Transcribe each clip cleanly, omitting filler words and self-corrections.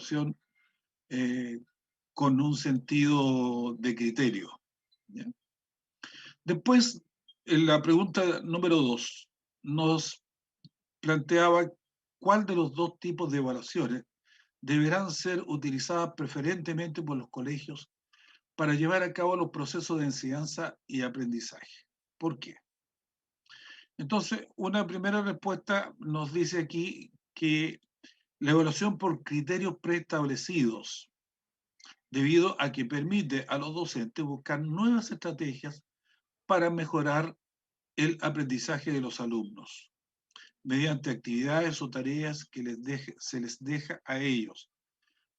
evaluación con un sentido de criterio. ¿Ya? Después, en la pregunta número 2, nos planteaba cuál de los dos tipos de evaluaciones deberán ser utilizadas preferentemente por los colegios para llevar a cabo los procesos de enseñanza y aprendizaje. ¿Por qué? Entonces, una primera respuesta nos dice aquí que la evaluación por criterios preestablecidos, debido a que permite a los docentes buscar nuevas estrategias para mejorar el aprendizaje de los alumnos, mediante actividades o tareas que se les deja a ellos,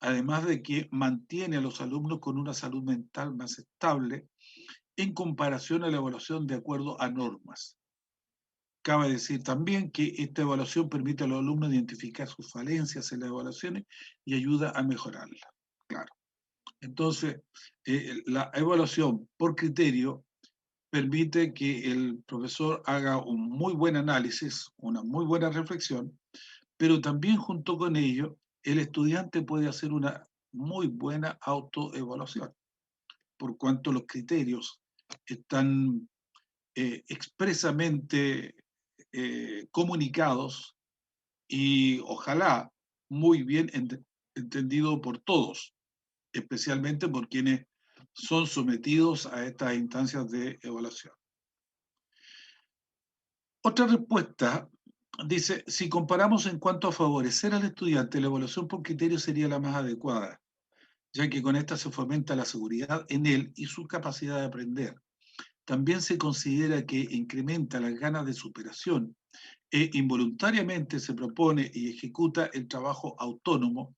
además de que mantiene a los alumnos con una salud mental más estable en comparación a la evaluación de acuerdo a normas. Cabe decir también que esta evaluación permite a los alumnos identificar sus falencias en las evaluaciones y ayuda a mejorarlas. Claro. Entonces, la evaluación por criterio permite que el profesor haga un muy buen análisis, una muy buena reflexión, pero también junto con ello, el estudiante puede hacer una muy buena autoevaluación, por cuanto los criterios están expresamente comunicados y ojalá muy bien entendido por todos, especialmente por quienes son sometidos a estas instancias de evaluación. Otra respuesta dice, si comparamos en cuanto a favorecer al estudiante, la evaluación por criterio sería la más adecuada, ya que con esta se fomenta la seguridad en él y su capacidad de aprender. También se considera que incrementa las ganas de superación e involuntariamente se propone y ejecuta el trabajo autónomo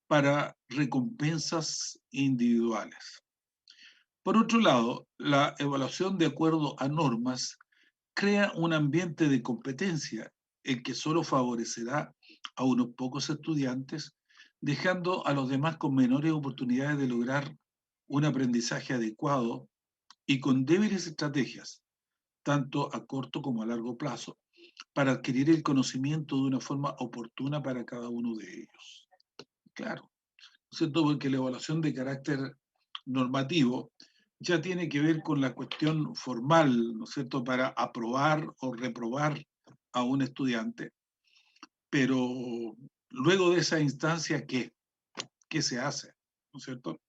para recompensas individuales. Por otro lado, la evaluación de acuerdo a normas crea un ambiente de competencia, el que solo favorecerá a unos pocos estudiantes, dejando a los demás con menores oportunidades de lograr un aprendizaje adecuado y con débiles estrategias, tanto a corto como a largo plazo, para adquirir el conocimiento de una forma oportuna para cada uno de ellos. Claro, ¿no es cierto? Porque la evaluación de carácter normativo ya tiene que ver con la cuestión formal, ¿no es cierto?, para aprobar o reprobar a un estudiante, pero luego de esa instancia, ¿qué se hace? ¿No es cierto?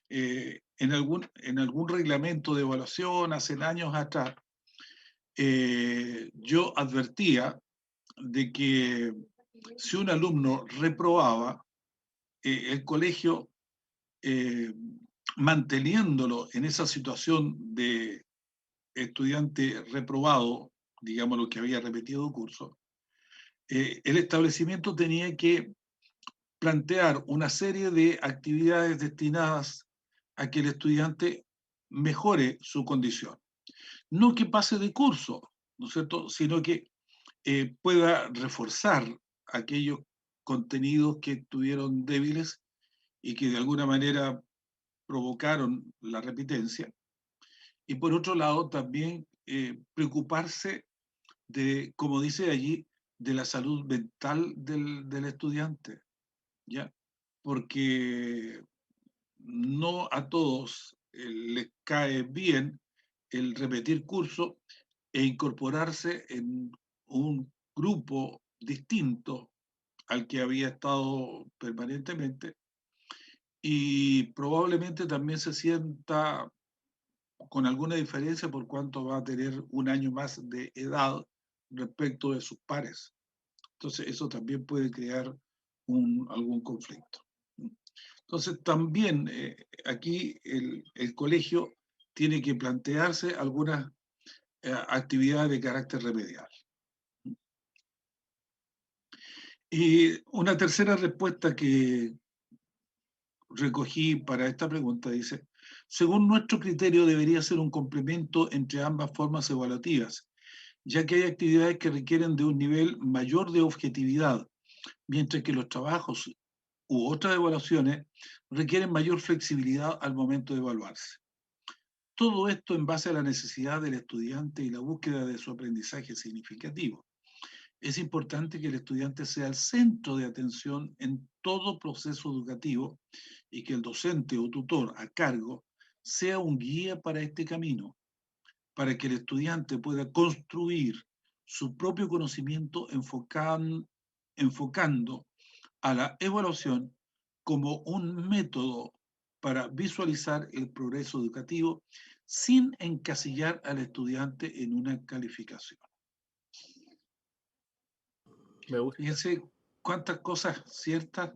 En algún reglamento de evaluación hace años atrás, yo advertía de que si un alumno reprobaba, el colegio, eh, manteniéndolo en esa situación de estudiante reprobado, digamos lo que había repetido curso, el establecimiento tenía que plantear una serie de actividades destinadas a que el estudiante mejore su condición. No que pase de curso, ¿no es cierto?, sino que pueda reforzar aquellos contenidos que estuvieron débiles y que de alguna manera provocaron la repitencia. Y por otro lado, también preocuparse de, como dice allí, de la salud mental del estudiante, ¿ya? Porque no a todos les cae bien el repetir curso e incorporarse en un grupo distinto al que había estado permanentemente y probablemente también se sienta con alguna diferencia por cuanto va a tener un año más de edad respecto de sus pares. Entonces eso también puede crear algún conflicto. Entonces también aquí el colegio tiene que plantearse algunas actividades de carácter remedial. Y una tercera respuesta que recogí para esta pregunta dice, según nuestro criterio debería ser un complemento entre ambas formas evaluativas, ya que hay actividades que requieren de un nivel mayor de objetividad, mientras que los trabajos u otras evaluaciones requieren mayor flexibilidad al momento de evaluarse. Todo esto en base a la necesidad del estudiante y la búsqueda de su aprendizaje significativo. es importante que el estudiante sea el centro de atención en todo proceso educativo y que el docente o tutor a cargo sea un guía para este camino, para que el estudiante pueda construir su propio conocimiento enfocando a la evaluación como un método para visualizar el progreso educativo sin encasillar al estudiante en una calificación. Me gusta. Fíjense cuántas cosas ciertas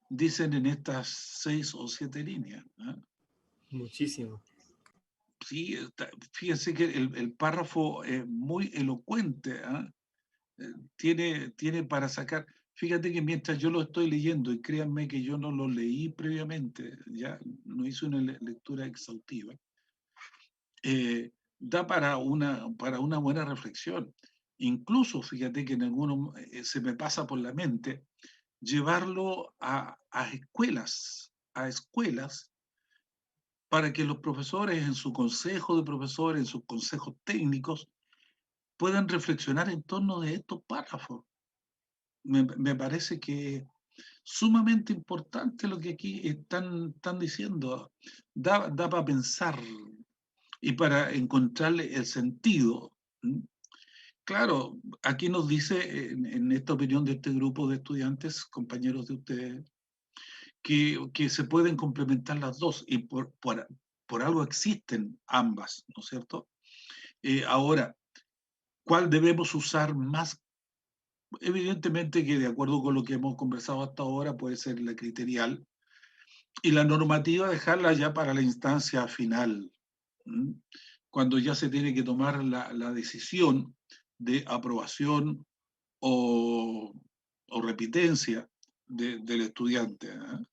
dicen en estas 6 o 7 líneas, ¿eh? Muchísimo. Sí, fíjense que el párrafo es muy elocuente, ¿eh? Tiene para sacar. Fíjate que mientras yo lo estoy leyendo, y créanme que yo no lo leí previamente, ya no hice una lectura exhaustiva, da para una buena reflexión. Incluso, fíjate que en algunos se me pasa por la mente llevarlo a escuelas, para que los profesores en su consejo de profesores, en sus consejos técnicos, puedan reflexionar en torno de estos párrafos. Me parece que es sumamente importante lo que aquí están diciendo. Da para pensar y para encontrarle el sentido. Claro, aquí nos dice en esta opinión de este grupo de estudiantes, compañeros de ustedes, que se pueden complementar las dos y por algo existen ambas, ¿no es cierto? Ahora, ¿cuál debemos usar más? Evidentemente que de acuerdo con lo que hemos conversado hasta ahora puede ser la criterial y la normativa dejarla ya para la instancia final, ¿m? Cuando ya se tiene que tomar la decisión de aprobación o, o repitencia del estudiante, ¿eh?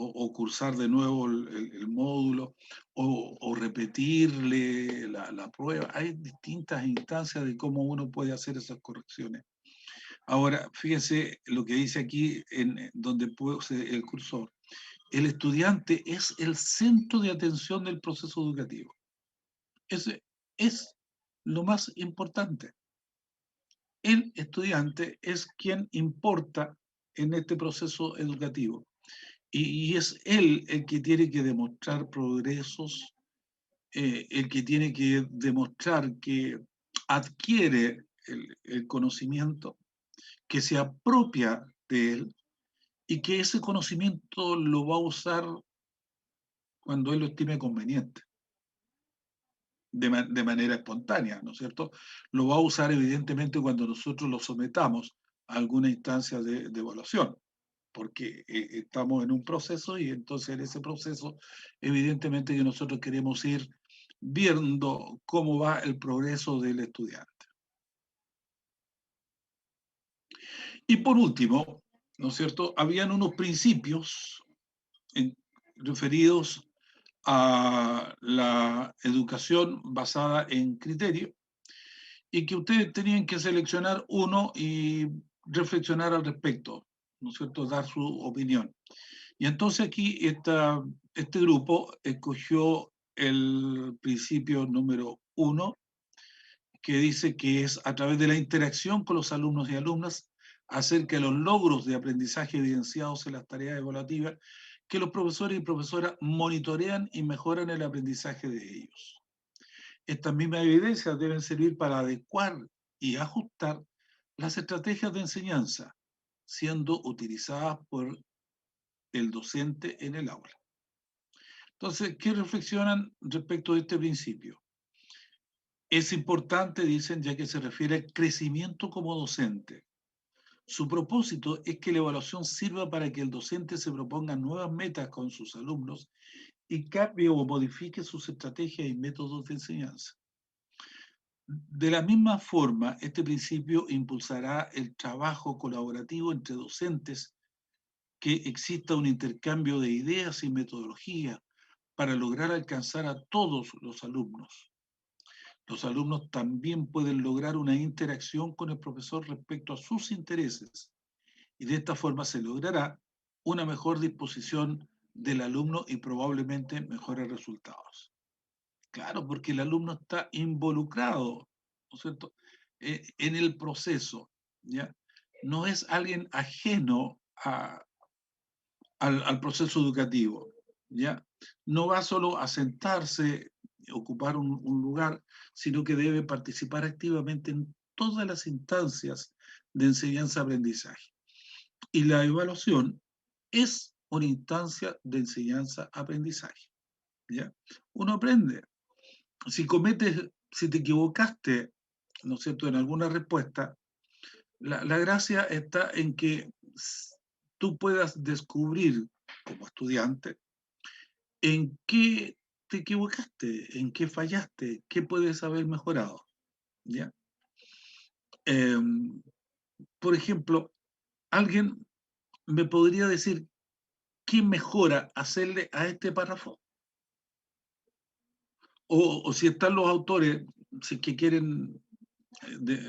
O cursar de nuevo el módulo, o repetirle la prueba. Hay distintas instancias de cómo uno puede hacer esas correcciones. Ahora, fíjense lo que dice aquí, donde puse el cursor. El estudiante es el centro de atención del proceso educativo. Ese es lo más importante. El estudiante es quien importa en este proceso educativo. Y es él el que tiene que demostrar progresos, el que tiene que demostrar que adquiere el conocimiento, que se apropia de él y que ese conocimiento lo va a usar cuando él lo estime conveniente, de manera espontánea, ¿no es cierto? Lo va a usar evidentemente cuando nosotros lo sometamos a alguna instancia de evaluación, porque estamos en un proceso y entonces en ese proceso evidentemente que nosotros queremos ir viendo cómo va el progreso del estudiante. Y por último, ¿no es cierto? Habían unos principios referidos a la educación basada en criterio y que ustedes tenían que seleccionar uno y reflexionar al respecto, ¿no es cierto? Dar su opinión. Y entonces aquí este grupo escogió el principio número 1, que dice que es a través de la interacción con los alumnos y alumnas acerca de los logros de aprendizaje evidenciados en las tareas evaluativas que los profesores y profesoras monitorean y mejoran el aprendizaje de ellos. Estas mismas evidencias deben servir para adecuar y ajustar las estrategias de enseñanza, siendo utilizadas por el docente en el aula. Entonces, ¿qué reflexionan respecto de este principio? Es importante, dicen, ya que se refiere al crecimiento como docente. Su propósito es que la evaluación sirva para que el docente se proponga nuevas metas con sus alumnos y cambie o modifique sus estrategias y métodos de enseñanza. De la misma forma, este principio impulsará el trabajo colaborativo entre docentes, que exista un intercambio de ideas y metodologías para lograr alcanzar a todos los alumnos. Los alumnos también pueden lograr una interacción con el profesor respecto a sus intereses y de esta forma se logrará una mejor disposición del alumno y probablemente mejores resultados. Claro, porque el alumno está involucrado, ¿no es cierto?, en el proceso. ¿ya? No es alguien ajeno al proceso educativo, ¿ya? No va solo a sentarse, ocupar un lugar, sino que debe participar activamente en todas las instancias de enseñanza-aprendizaje. Y la evaluación es una instancia de enseñanza-aprendizaje, ¿ya? Uno aprende. Si te equivocaste, ¿no es cierto?, en alguna respuesta, la gracia está en que tú puedas descubrir como estudiante en qué te equivocaste, en qué fallaste, qué puedes haber mejorado, ¿ya? Em, por ejemplo, alguien me podría decir qué mejora hacerle a este párrafo, o si están los autores, si es que quieren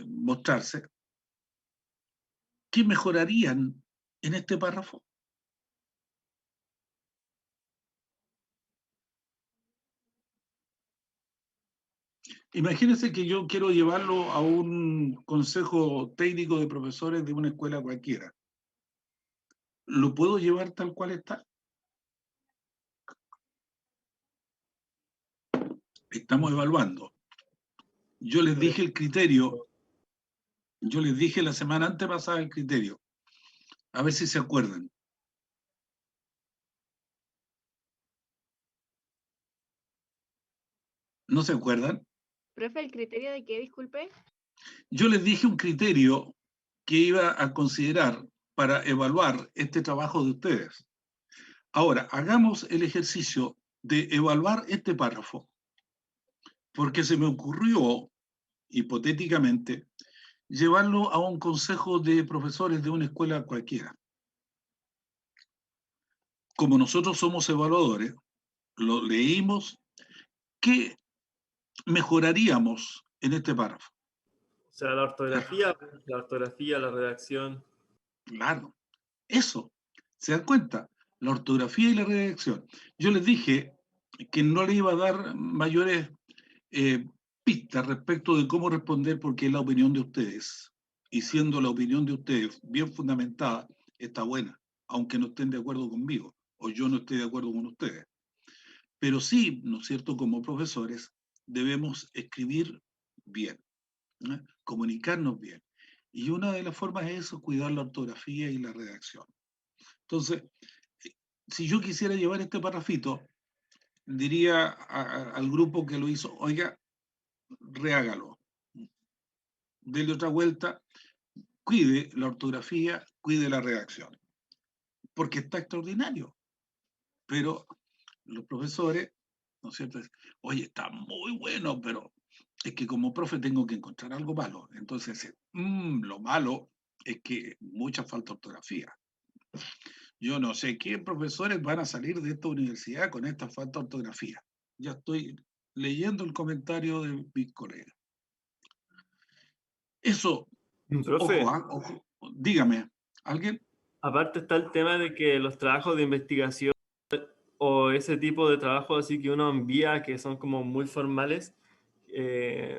mostrarse, ¿qué mejorarían en este párrafo? Imagínense que yo quiero llevarlo a un consejo técnico de profesores de una escuela cualquiera. ¿Lo puedo llevar tal cual está? Estamos evaluando. Yo les dije el criterio, yo les dije la semana antepasada el criterio. A ver si se acuerdan. ¿No se acuerdan? Profe, ¿el criterio de qué, disculpe? Yo les dije un criterio que iba a considerar para evaluar este trabajo de ustedes. Ahora, hagamos el ejercicio de evaluar este párrafo, porque se me ocurrió, hipotéticamente, llevarlo a un consejo de profesores de una escuela cualquiera. Como nosotros somos evaluadores, lo leímos, ¿qué mejoraríamos en este párrafo? O sea, la ortografía, la redacción. Claro, eso, ¿se dan cuenta? La ortografía y la redacción. Yo les dije que no le iba a dar mayores eh, pistas respecto de cómo responder porque es la opinión de ustedes. Y siendo la opinión de ustedes bien fundamentada, está buena, aunque no estén de acuerdo conmigo o yo no esté de acuerdo con ustedes. Pero sí, ¿no es cierto?, como profesores debemos escribir bien, ¿no?, comunicarnos bien. Y una de las formas es eso, cuidar la ortografía y la redacción. Entonces, si yo quisiera llevar este parrafito, diría al grupo que lo hizo, oiga, rehágalo, dele otra vuelta, cuide la ortografía, cuide la redacción, porque está extraordinario. Pero los profesores, ¿no es cierto? Oye, está muy bueno, pero es que como profe tengo que encontrar algo malo. Entonces, lo malo es que mucha falta de ortografía. Yo no sé qué profesores van a salir de esta universidad con esta falta de ortografía. Ya estoy leyendo el comentario de mis colegas. Eso, Profe, ojo, dígame, ¿alguien? aparte está el tema de que los trabajos de investigación o ese tipo de trabajos así que uno envía que son como muy formales,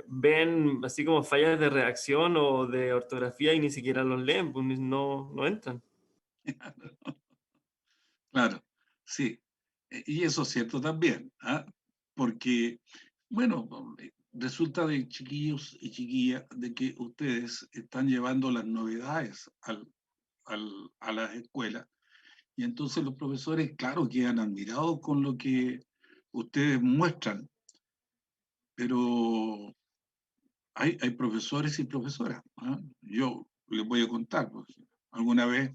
ven así como fallas de redacción o de ortografía y ni siquiera los leen, pues no entran. Claro, sí. Y eso es cierto también, ¿ah? Porque, bueno, resulta de chiquillos y chiquillas de que ustedes están llevando las novedades a las escuelas y entonces los profesores, claro, quedan admirados con lo que ustedes muestran, pero hay profesores y profesoras, ¿ah? Yo les voy a contar, pues, alguna vez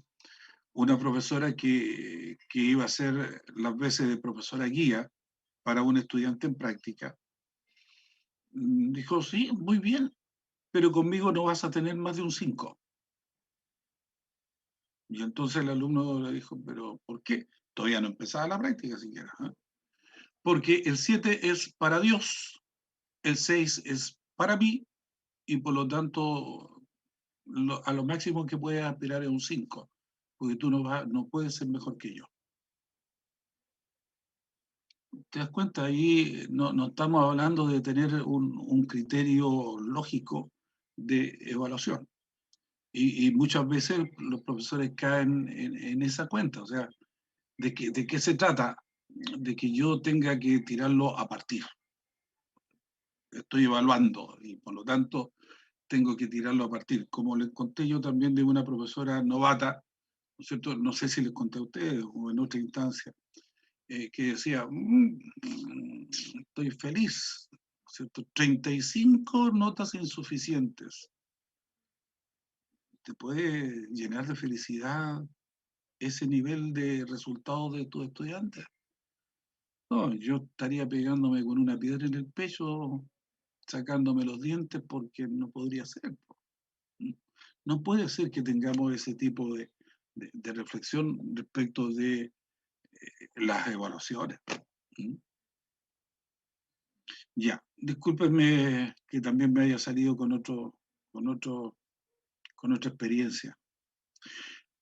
una profesora que iba a ser las veces de profesora guía para un estudiante en práctica, dijo, sí, muy bien, pero conmigo no vas a tener más de un 5. Y entonces el alumno le dijo, pero ¿por qué? Todavía no empezaba la práctica siquiera, ¿eh? Porque el 7 es para Dios, el 6 es para mí, y por lo tanto a lo máximo que puedes aspirar es un 5, porque tú no puedes ser mejor que yo. ¿Te das cuenta? Ahí no estamos hablando de tener un criterio lógico de evaluación. Y muchas veces los profesores caen en esa cuenta. O sea, ¿de qué se trata? De que yo tenga que tirarlo a partir. Estoy evaluando y por lo tanto tengo que tirarlo a partir. Como les conté yo también de una profesora novata, ¿no es cierto? No sé si les conté a ustedes o en otra instancia, que decía, estoy feliz, ¿no es cierto? 35 notas insuficientes. ¿Te puede llenar de felicidad ese nivel de resultados de tus estudiantes? No, yo estaría pegándome con una piedra en el pecho, sacándome los dientes porque no podría ser. No puede ser que tengamos ese tipo de reflexión respecto de las evaluaciones. ¿Mm? Ya, discúlpenme que también me haya salido con otro, con otra experiencia.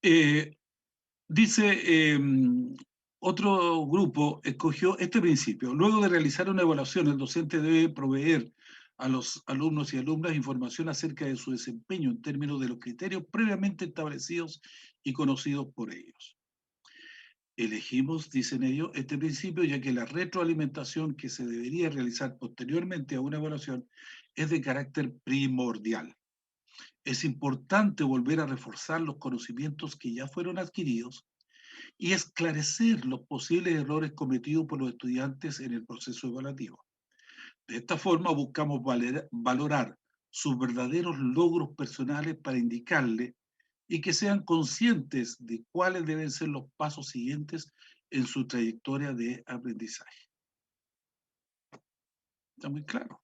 Eh, Dice, otro grupo escogió este principio. Luego de realizar una evaluación, el docente debe proveer a los alumnos y alumnas información acerca de su desempeño en términos de los criterios previamente establecidos y conocidos por ellos. Elegimos, dicen ellos, este principio ya que la retroalimentación que se debería realizar posteriormente a una evaluación es de carácter primordial. Es importante volver a reforzar los conocimientos que ya fueron adquiridos y esclarecer los posibles errores cometidos por los estudiantes en el proceso evaluativo. De esta forma buscamos valorar sus verdaderos logros personales para indicarle y que sean conscientes de cuáles deben ser los pasos siguientes en su trayectoria de aprendizaje. Está muy claro,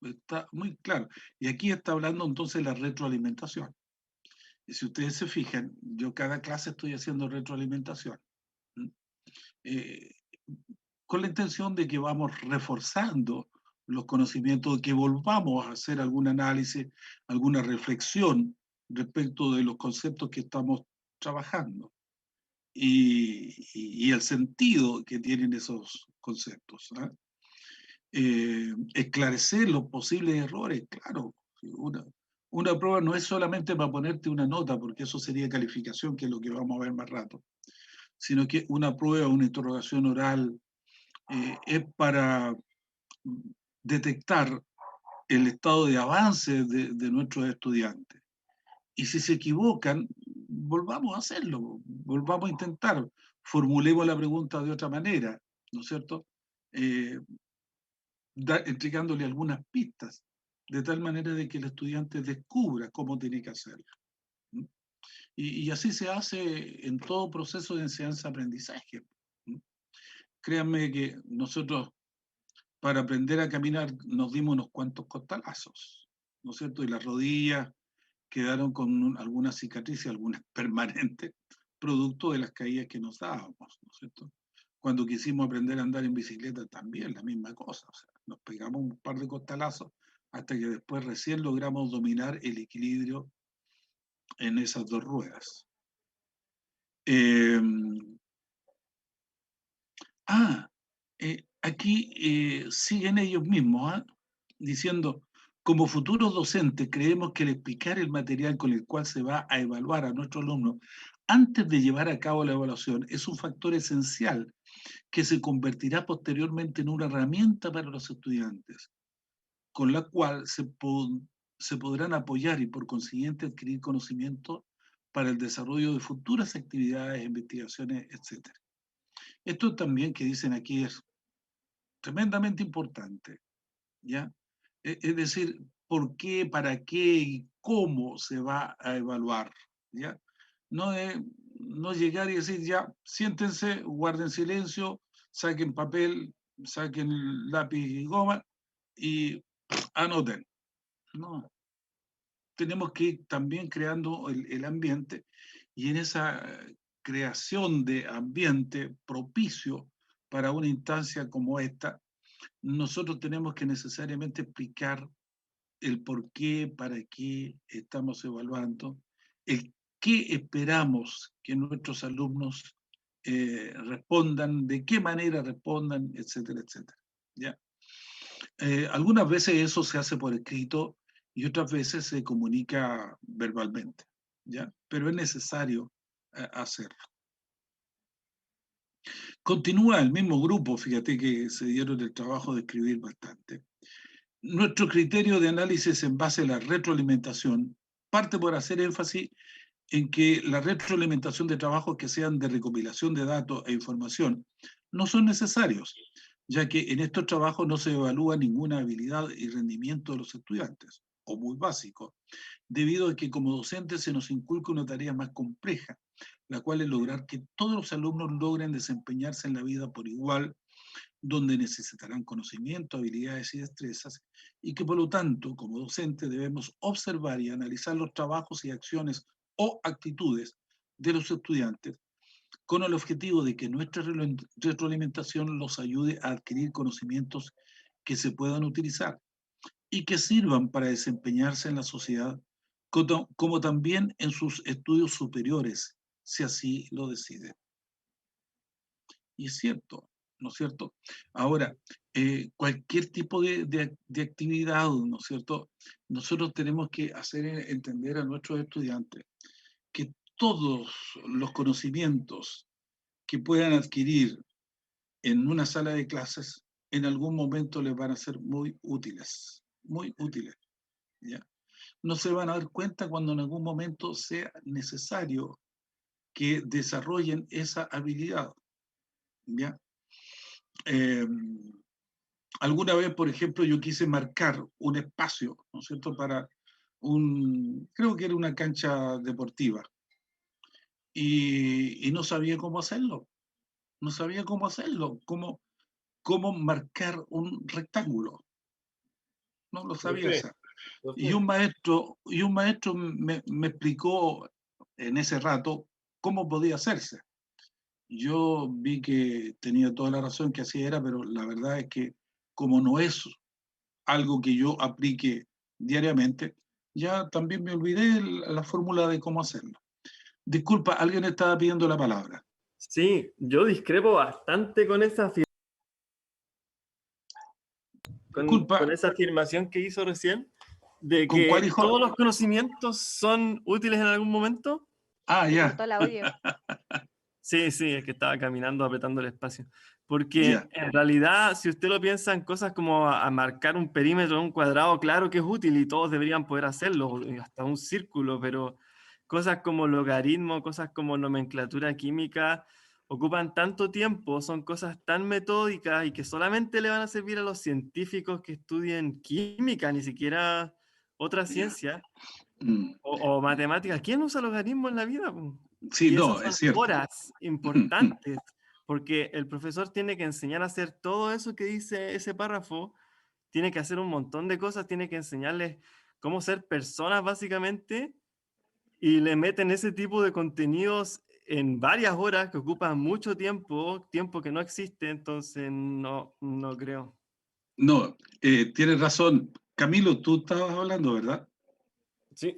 está muy claro. Y aquí está hablando entonces de la retroalimentación. Y si ustedes se fijan, yo cada clase estoy haciendo retroalimentación. Eh, con la intención de que vamos reforzando los conocimientos, que volvamos a hacer algún análisis, alguna reflexión respecto de los conceptos que estamos trabajando y el sentido que tienen esos conceptos. Esclarecer los posibles errores, claro. Una prueba no es solamente para ponerte una nota, porque eso sería calificación, que es lo que vamos a ver más rato, sino que una prueba, una interrogación oral, es para detectar el estado de avance de nuestros estudiantes. Y si se equivocan, volvamos a hacerlo, volvamos a intentar, formulemos la pregunta de otra manera, ¿no es cierto? Eh, Entregándole algunas pistas, de tal manera de que el estudiante descubra cómo tiene que hacerlo. Y así se hace en todo proceso de enseñanza-aprendizaje. Créanme que nosotros, para aprender a caminar, nos dimos unos cuantos costalazos, ¿no es cierto? Y las rodillas quedaron con algunas cicatrices, algunas permanentes, producto de las caídas que nos dábamos, ¿no es cierto? Cuando quisimos aprender a andar en bicicleta también, la misma cosa, o sea, nos pegamos un par de costalazos hasta que después recién logramos dominar el equilibrio en esas dos ruedas. Eh, Aquí siguen ellos mismos, diciendo, como futuros docentes creemos que el explicar el material con el cual se va a evaluar a nuestros alumnos antes de llevar a cabo la evaluación es un factor esencial que se convertirá posteriormente en una herramienta para los estudiantes, con la cual se podrán apoyar y por consiguiente adquirir conocimiento para el desarrollo de futuras actividades, investigaciones, etc. Esto también que dicen aquí es tremendamente importante, ¿ya? Es decir, por qué, para qué y cómo se va a evaluar, ¿ya? No es no llegar y decir, ya, siéntense, guarden silencio, saquen papel, saquen lápiz y goma y anoten. No, tenemos que ir también creando el ambiente y en esa creación de ambiente propicio para una instancia como esta, nosotros tenemos que necesariamente explicar el por qué, para qué estamos evaluando, el qué esperamos que nuestros alumnos respondan, de qué manera respondan, etcétera, etcétera. ¿Ya? Algunas veces eso se hace por escrito y otras veces se comunica verbalmente, ¿ya? Pero es necesario hacerlo. Continúa el mismo grupo, fíjate que se dieron el trabajo de escribir bastante. Nuestro criterio de análisis en base a la retroalimentación parte por hacer énfasis en que la retroalimentación de trabajos que sean de recopilación de datos e información no son necesarios, ya que en estos trabajos no se evalúa ninguna habilidad y rendimiento de los estudiantes, o muy básico, debido a que como docentes se nos inculca una tarea más compleja, la cual es lograr que todos los alumnos logren desempeñarse en la vida por igual, donde necesitarán conocimiento, habilidades y destrezas, y que por lo tanto, como docentes, debemos observar y analizar los trabajos y acciones o actitudes de los estudiantes, con el objetivo de que nuestra retroalimentación los ayude a adquirir conocimientos que se puedan utilizar y que sirvan para desempeñarse en la sociedad, como también en sus estudios superiores, si así lo deciden. Y es cierto, ¿no es cierto? Ahora, cualquier tipo de actividad, ¿no es cierto? Nosotros tenemos que hacer entender a nuestros estudiantes que todos los conocimientos que puedan adquirir en una sala de clases, en algún momento les van a ser muy útiles, ¿ya? No se van a dar cuenta cuando en algún momento sea necesario que desarrollen esa habilidad, ¿ya? Eh, Alguna vez, por ejemplo, yo quise marcar un espacio, ¿no es cierto?, para creo que era una cancha deportiva, y no sabía cómo hacerlo, no sabía cómo hacerlo, cómo marcar un rectángulo, no lo sabía Profe, hacer. Y profe. un maestro me explicó en ese rato cómo podía hacerse. Yo vi que tenía toda la razón que así era, pero la verdad es que como no es algo que yo aplique diariamente, ya también me olvidé la fórmula de cómo hacerlo. Disculpa, alguien estaba pidiendo la palabra. Sí, yo discrepo bastante con con Disculpa, esa afirmación que hizo recién, de ¿con cuál que hijo? todos los conocimientos son útiles en algún momento. Ah, Se ya, cortó el audio. Sí, sí, es que estaba caminando apretando el espacio. Porque ya. en realidad, si usted lo piensa en cosas como a marcar un perímetro en un cuadrado, claro que es útil y todos deberían poder hacerlo, y hasta un círculo, pero cosas como logaritmo, cosas como nomenclatura química, ocupan tanto tiempo, son cosas tan metódicas y que solamente le van a servir a los científicos que estudien química, ni siquiera otra Ya. ciencia, Mm. o matemáticas. ¿Quién usa logaritmo en la vida, po? Sí, Y esas no, es son cierto. horas importantes, porque el profesor tiene que enseñar a hacer todo eso que dice ese párrafo, tiene que hacer un montón de cosas, tiene que enseñarles cómo ser personas básicamente, y le meten ese tipo de contenidos en varias horas que ocupan mucho tiempo, tiempo que no existe, entonces no creo. No, tienes razón. Camilo, tú estabas hablando, ¿verdad? Sí.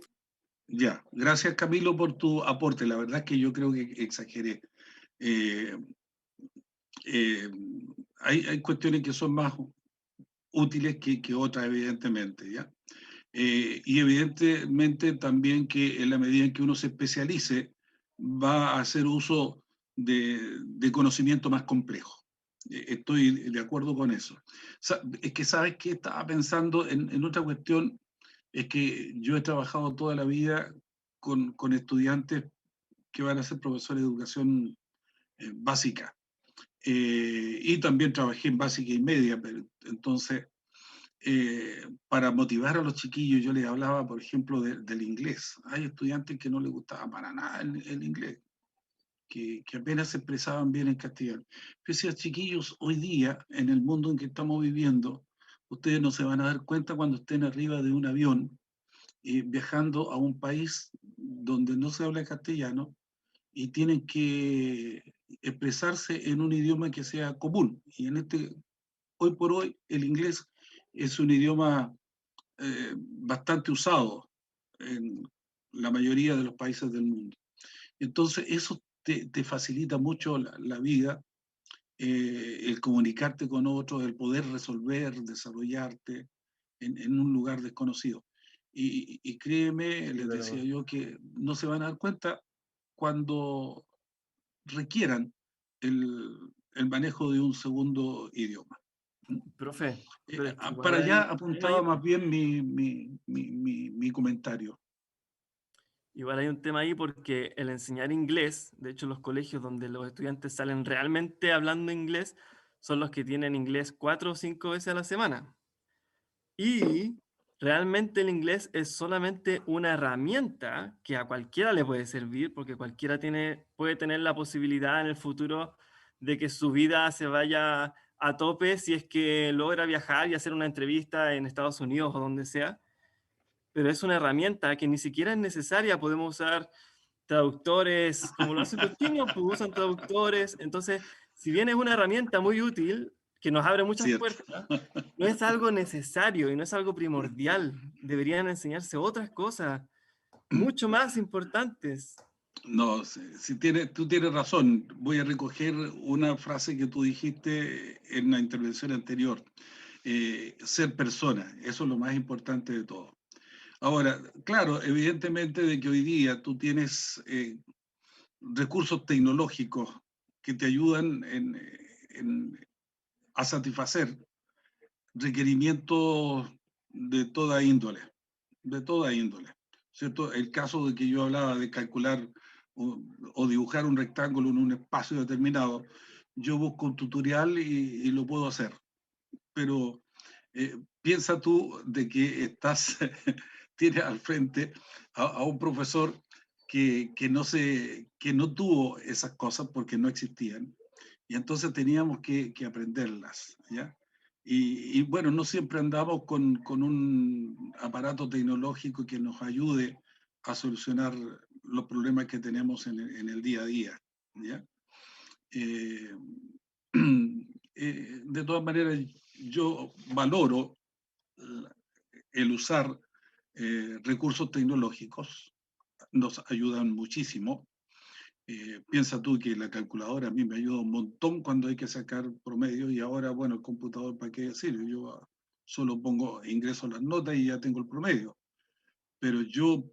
Ya, gracias Camilo por tu aporte. La verdad es que yo creo que exageré. Eh, eh, hay cuestiones que son más útiles que otras, evidentemente, ¿ya? Y evidentemente también que en la medida en que uno se especialice, va a hacer uso de conocimiento más complejo. Estoy de acuerdo con eso. Es que sabes que estaba pensando en otra cuestión, es que yo he trabajado toda la vida con estudiantes que van a ser profesores de educación básica. Y también trabajé en básica y media, pero entonces para motivar a los chiquillos, yo les hablaba, por ejemplo, del inglés. Hay estudiantes que no les gustaba para nada el inglés, que apenas se expresaban bien en castellano. Yo decía, chiquillos, hoy día, en el mundo en que estamos viviendo, ustedes no se van a dar cuenta cuando estén arriba de un avión viajando a un país donde no se habla castellano y tienen que expresarse en un idioma que sea común. Y hoy por hoy, el inglés es un idioma bastante usado en la mayoría de los países del mundo. Entonces, eso te facilita mucho la vida, el comunicarte con otros, el poder resolver, desarrollarte en un lugar desconocido. Y créeme, les Pero decía yo, que no se van a dar cuenta cuando requieran el manejo de un segundo idioma. profe, pero es que igual Para allá hay un tema ahí, apuntaba más bien mi comentario. igual hay un tema ahí porque el enseñar inglés, de hecho los colegios donde los estudiantes salen realmente hablando inglés, son los que tienen inglés 4 o 5 veces a la semana. Y realmente el inglés es solamente una herramienta que a cualquiera le puede servir, porque cualquiera puede tener la posibilidad en el futuro de que su vida se vaya a tope si es que logra viajar y hacer una entrevista en Estados Unidos o donde sea. Pero es una herramienta que ni siquiera es necesaria. Podemos usar traductores, como lo hacen los chinos, pues usan traductores. Entonces, si bien es una herramienta muy útil, que nos abre muchas Cierto. puertas, no es algo necesario y no es algo primordial. Deberían enseñarse otras cosas mucho más importantes. No, si tú tienes razón. Voy a recoger una frase que tú dijiste en la intervención anterior. Ser persona, eso es lo más importante de todo. Ahora, claro, evidentemente de que hoy día tú tienes recursos tecnológicos que te ayudan a satisfacer requerimientos de toda índole, de toda índole, ¿cierto? El caso de que yo hablaba de calcular o dibujar un rectángulo en un espacio determinado, yo busco un tutorial y lo puedo hacer, pero piensa tú de que tienes al frente a un profesor que no tuvo esas cosas porque no existían, y entonces teníamos que aprenderlas, ¿ya? Bueno, no siempre andamos con un aparato tecnológico que nos ayude a solucionar los problemas que tenemos en el día a día, ¿ya? Eh, de todas maneras, yo valoro el usar recursos tecnológicos, nos ayudan muchísimo. Piensa tú que la calculadora a mí me ayuda un montón cuando hay que sacar promedio, y ahora, bueno, el computador, ¿para qué decirlo? Yo solo ingreso las notas y ya tengo el promedio. Pero yo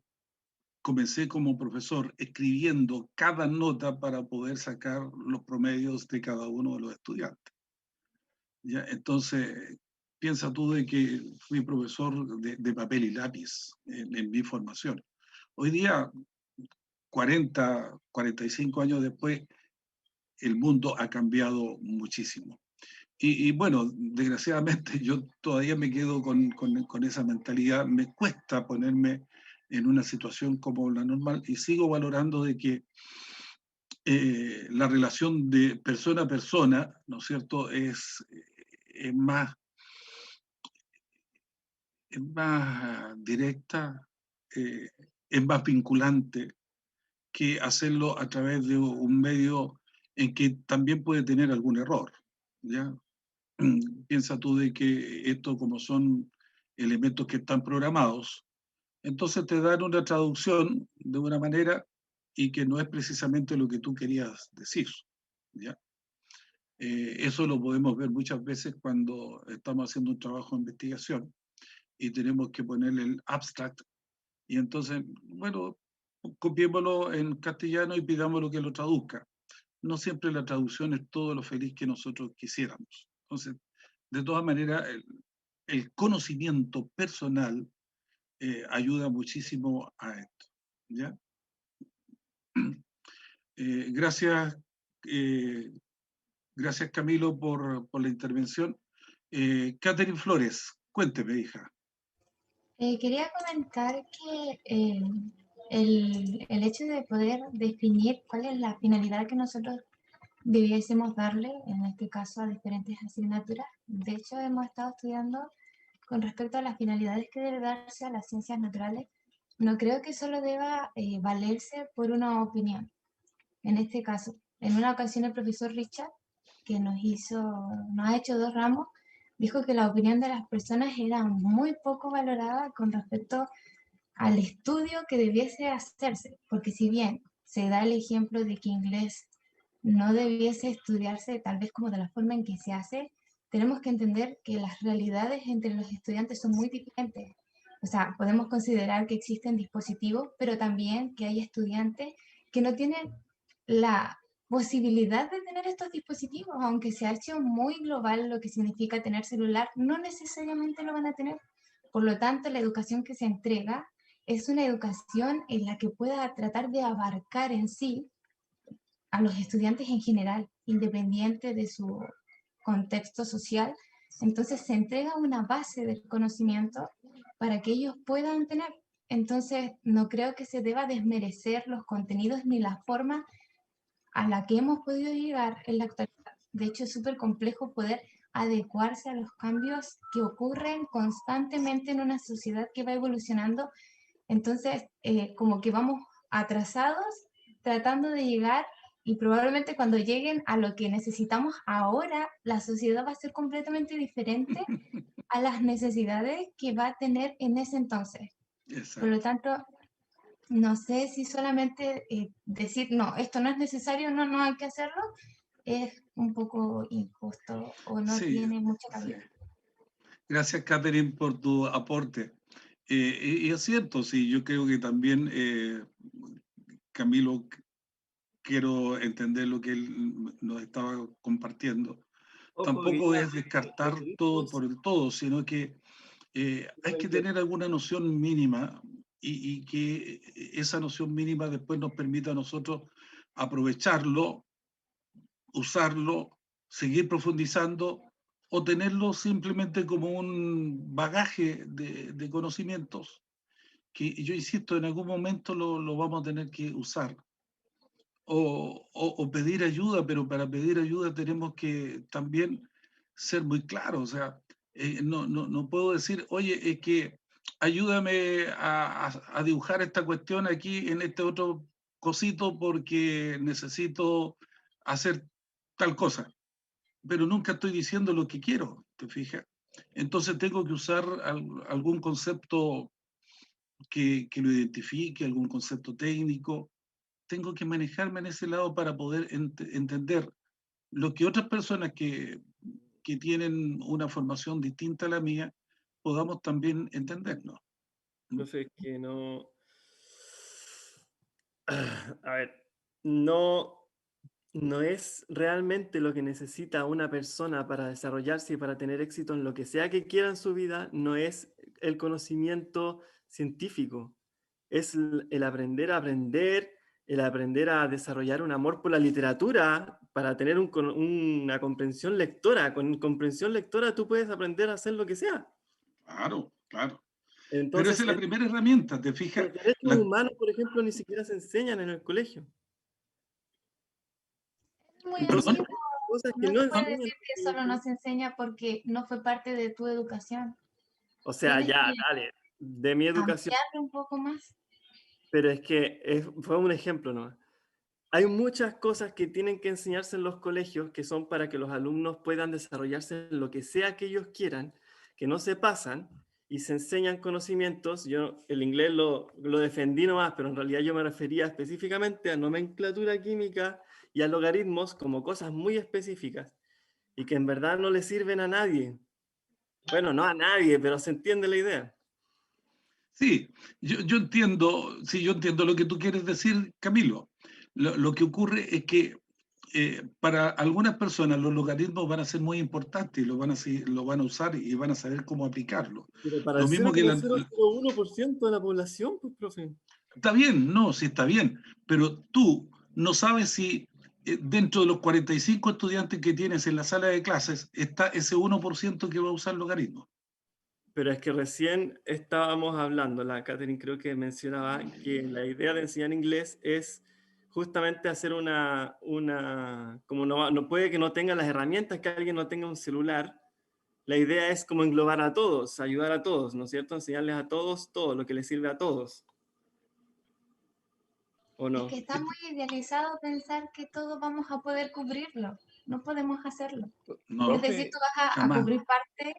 comencé como profesor escribiendo cada nota para poder sacar los promedios de cada uno de los estudiantes. ¿Ya? Entonces, piensa tú de que fui profesor de papel y lápiz en mi formación. Hoy día, 45 años después, el mundo ha cambiado muchísimo. Bueno, desgraciadamente yo todavía me quedo con esa mentalidad. Me cuesta ponerme en una situación como la normal, y sigo valorando de que la relación de persona a persona, ¿no es cierto?, es más, es más directa, eh, es más vinculante que hacerlo a través de un medio en que también puede tener algún error, ¿ya? Piensa tú de que esto, como son elementos que están programados, entonces te dan una traducción de una manera y que no es precisamente lo que tú querías decir, ¿ya? Eso lo podemos ver muchas veces cuando estamos haciendo un trabajo de investigación y tenemos que ponerle el abstract, y entonces, bueno, copiémoslo en castellano y pidámoslo que lo traduzca. No siempre la traducción es todo lo feliz que nosotros quisiéramos. Entonces, de todas maneras, el conocimiento personal ayuda muchísimo a esto, ¿ya? Gracias, eh, gracias Camilo por la intervención. Catherine Flores, cuénteme, hija. Quería comentar que el hecho de poder definir cuál es la finalidad que nosotros debiésemos darle, en este caso a diferentes asignaturas, de hecho hemos estado estudiando con respecto a las finalidades que debe darse a las ciencias naturales. No creo que solo deba valerse por una opinión. En este caso, en una ocasión el profesor Richard, que nos ha hecho 2 ramos, dijo que la opinión de las personas era muy poco valorada con respecto al estudio que debiese hacerse, porque si bien se da el ejemplo de que inglés no debiese estudiarse tal vez como de la forma en que se hace, tenemos que entender que las realidades entre los estudiantes son muy diferentes O sea, podemos considerar que existen dispositivos, pero también que hay estudiantes que no tienen la posibilidad de tener estos dispositivos, aunque se ha hecho muy global lo que significa tener celular, no necesariamente lo van a tener. Por lo tanto, la educación que se entrega es una educación en la que pueda tratar de abarcar en sí a los estudiantes en general, independiente de su contexto social. Entonces se entrega una base del conocimiento para que ellos puedan tener. Entonces no creo que se deba desmerecer los contenidos ni la forma a la que hemos podido llegar en la actualidad. De hecho, es súper complejo poder adecuarse a los cambios que ocurren constantemente en una sociedad que va evolucionando. Entonces, como que vamos atrasados tratando de llegar y probablemente cuando lleguen a lo que necesitamos ahora, la sociedad va a ser completamente diferente a las necesidades que va a tener en ese entonces. Por lo Exacto. tanto, no sé si solamente decir, no, esto no es necesario, no, no hay que hacerlo, es un poco injusto o no Sí, tiene mucha sí. cabida. Gracias, Catherine, por tu aporte. Y es cierto, sí, yo creo que también, Camilo, quiero entender lo que él nos estaba compartiendo. Ojo, que Tampoco ya es descartar todo por el todo, sino que hay que tener alguna noción mínima y que esa noción mínima después nos permita a nosotros aprovecharlo, usarlo, seguir profundizando o tenerlo simplemente como un bagaje de conocimientos que yo insisto, en algún momento lo vamos a tener que usar. O pedir ayuda, pero para pedir ayuda tenemos que también ser muy claros. O sea, no puedo decir, oye, es que ayúdame a dibujar esta cuestión aquí en este otro cosito porque necesito hacer tal cosa, pero nunca estoy diciendo lo que quiero, ¿te fijas? Entonces tengo que usar algún concepto que lo identifique, algún concepto técnico. Tengo que manejarme en ese lado para poder entender lo que otras personas que tienen una formación distinta a la mía podamos también entendernos. profe, es que no. A ver, no, no es realmente lo que necesita una persona para desarrollarse y para tener éxito en lo que sea que quiera en su vida, no es el conocimiento científico, es el aprender a aprender, el aprender a desarrollar un amor por la literatura para tener una comprensión lectora. Con comprensión lectora tú puedes aprender a hacer lo que sea. Claro, claro. Pero esa Entonces, es la primera herramienta, ¿te los fijas? derechos humanos, por ejemplo, ni siquiera se enseñan en el colegio. Muy Entonces, Perdón, antiguo, cosas que no no se puede enseñan. decir que solo no se enseña porque no fue parte de tu educación. O sea, Tienes ya, que dale, de mi educación, ampliarlo un poco más. pero es que fue un ejemplo, ¿no? Hay muchas cosas que tienen que enseñarse en los colegios que son para que los alumnos puedan desarrollarse en lo que sea que ellos quieran, que no se pasan y se enseñan conocimientos. Yo el inglés lo defendí nomás, pero en realidad yo me refería específicamente a nomenclatura química y a logaritmos como cosas muy específicas y que en verdad no le sirven a nadie. Bueno, no a nadie, pero se entiende la idea. sí, yo entiendo, sí, yo entiendo lo que tú quieres decir, Camilo. Lo que ocurre es que para algunas personas los logaritmos van a ser muy importantes y lo van a usar y van a saber cómo aplicarlo. Pero para Lo el mismo que la, 0,001% de la población, pues, profe. está bien, no, sí está bien, pero tú no sabes si dentro de los 45 estudiantes que tienes en la sala de clases está ese 1% que va a usar logaritmos. Pero es que recién estábamos hablando, la Catherine creo que mencionaba que la idea de enseñar inglés es justamente hacer como no puede que no tenga las herramientas, que alguien no tenga un celular, la idea es como englobar a todos, ayudar a todos, ¿no es cierto? Enseñarles a todos todo lo que les sirve a todos, ¿o Es que no? está muy idealizado pensar que todos vamos a poder cubrirlo. No podemos hacerlo. Es No, decir, Profe, tú vas a jamás. cubrir parte,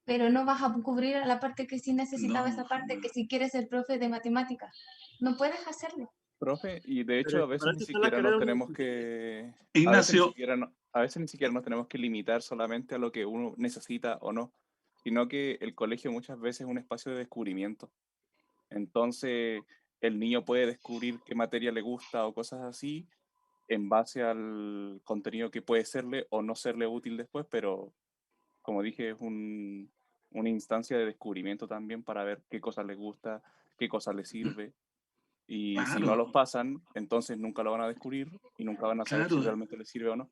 pero no vas a cubrir a la parte que sí necesitaba No, esa parte, que jamás. si quieres ser profe de matemáticas. No puedes hacerlo. profe, y de Pero hecho es que para eso están las carreras universitarias. a veces ni Ignacio, siquiera a veces ni siquiera nos tenemos que limitar solamente a lo que uno necesita o no. sino que el colegio muchas veces es un espacio de descubrimiento. Entonces, el niño puede descubrir qué materia le gusta o cosas así en base al contenido que puede serle o no serle útil después, pero como dije, es una instancia de descubrimiento también para ver qué cosas les gusta, qué cosas les sirve. Y si no Claro, los pasan, entonces nunca lo van a descubrir y nunca van a saber si claro, realmente les sirve o no.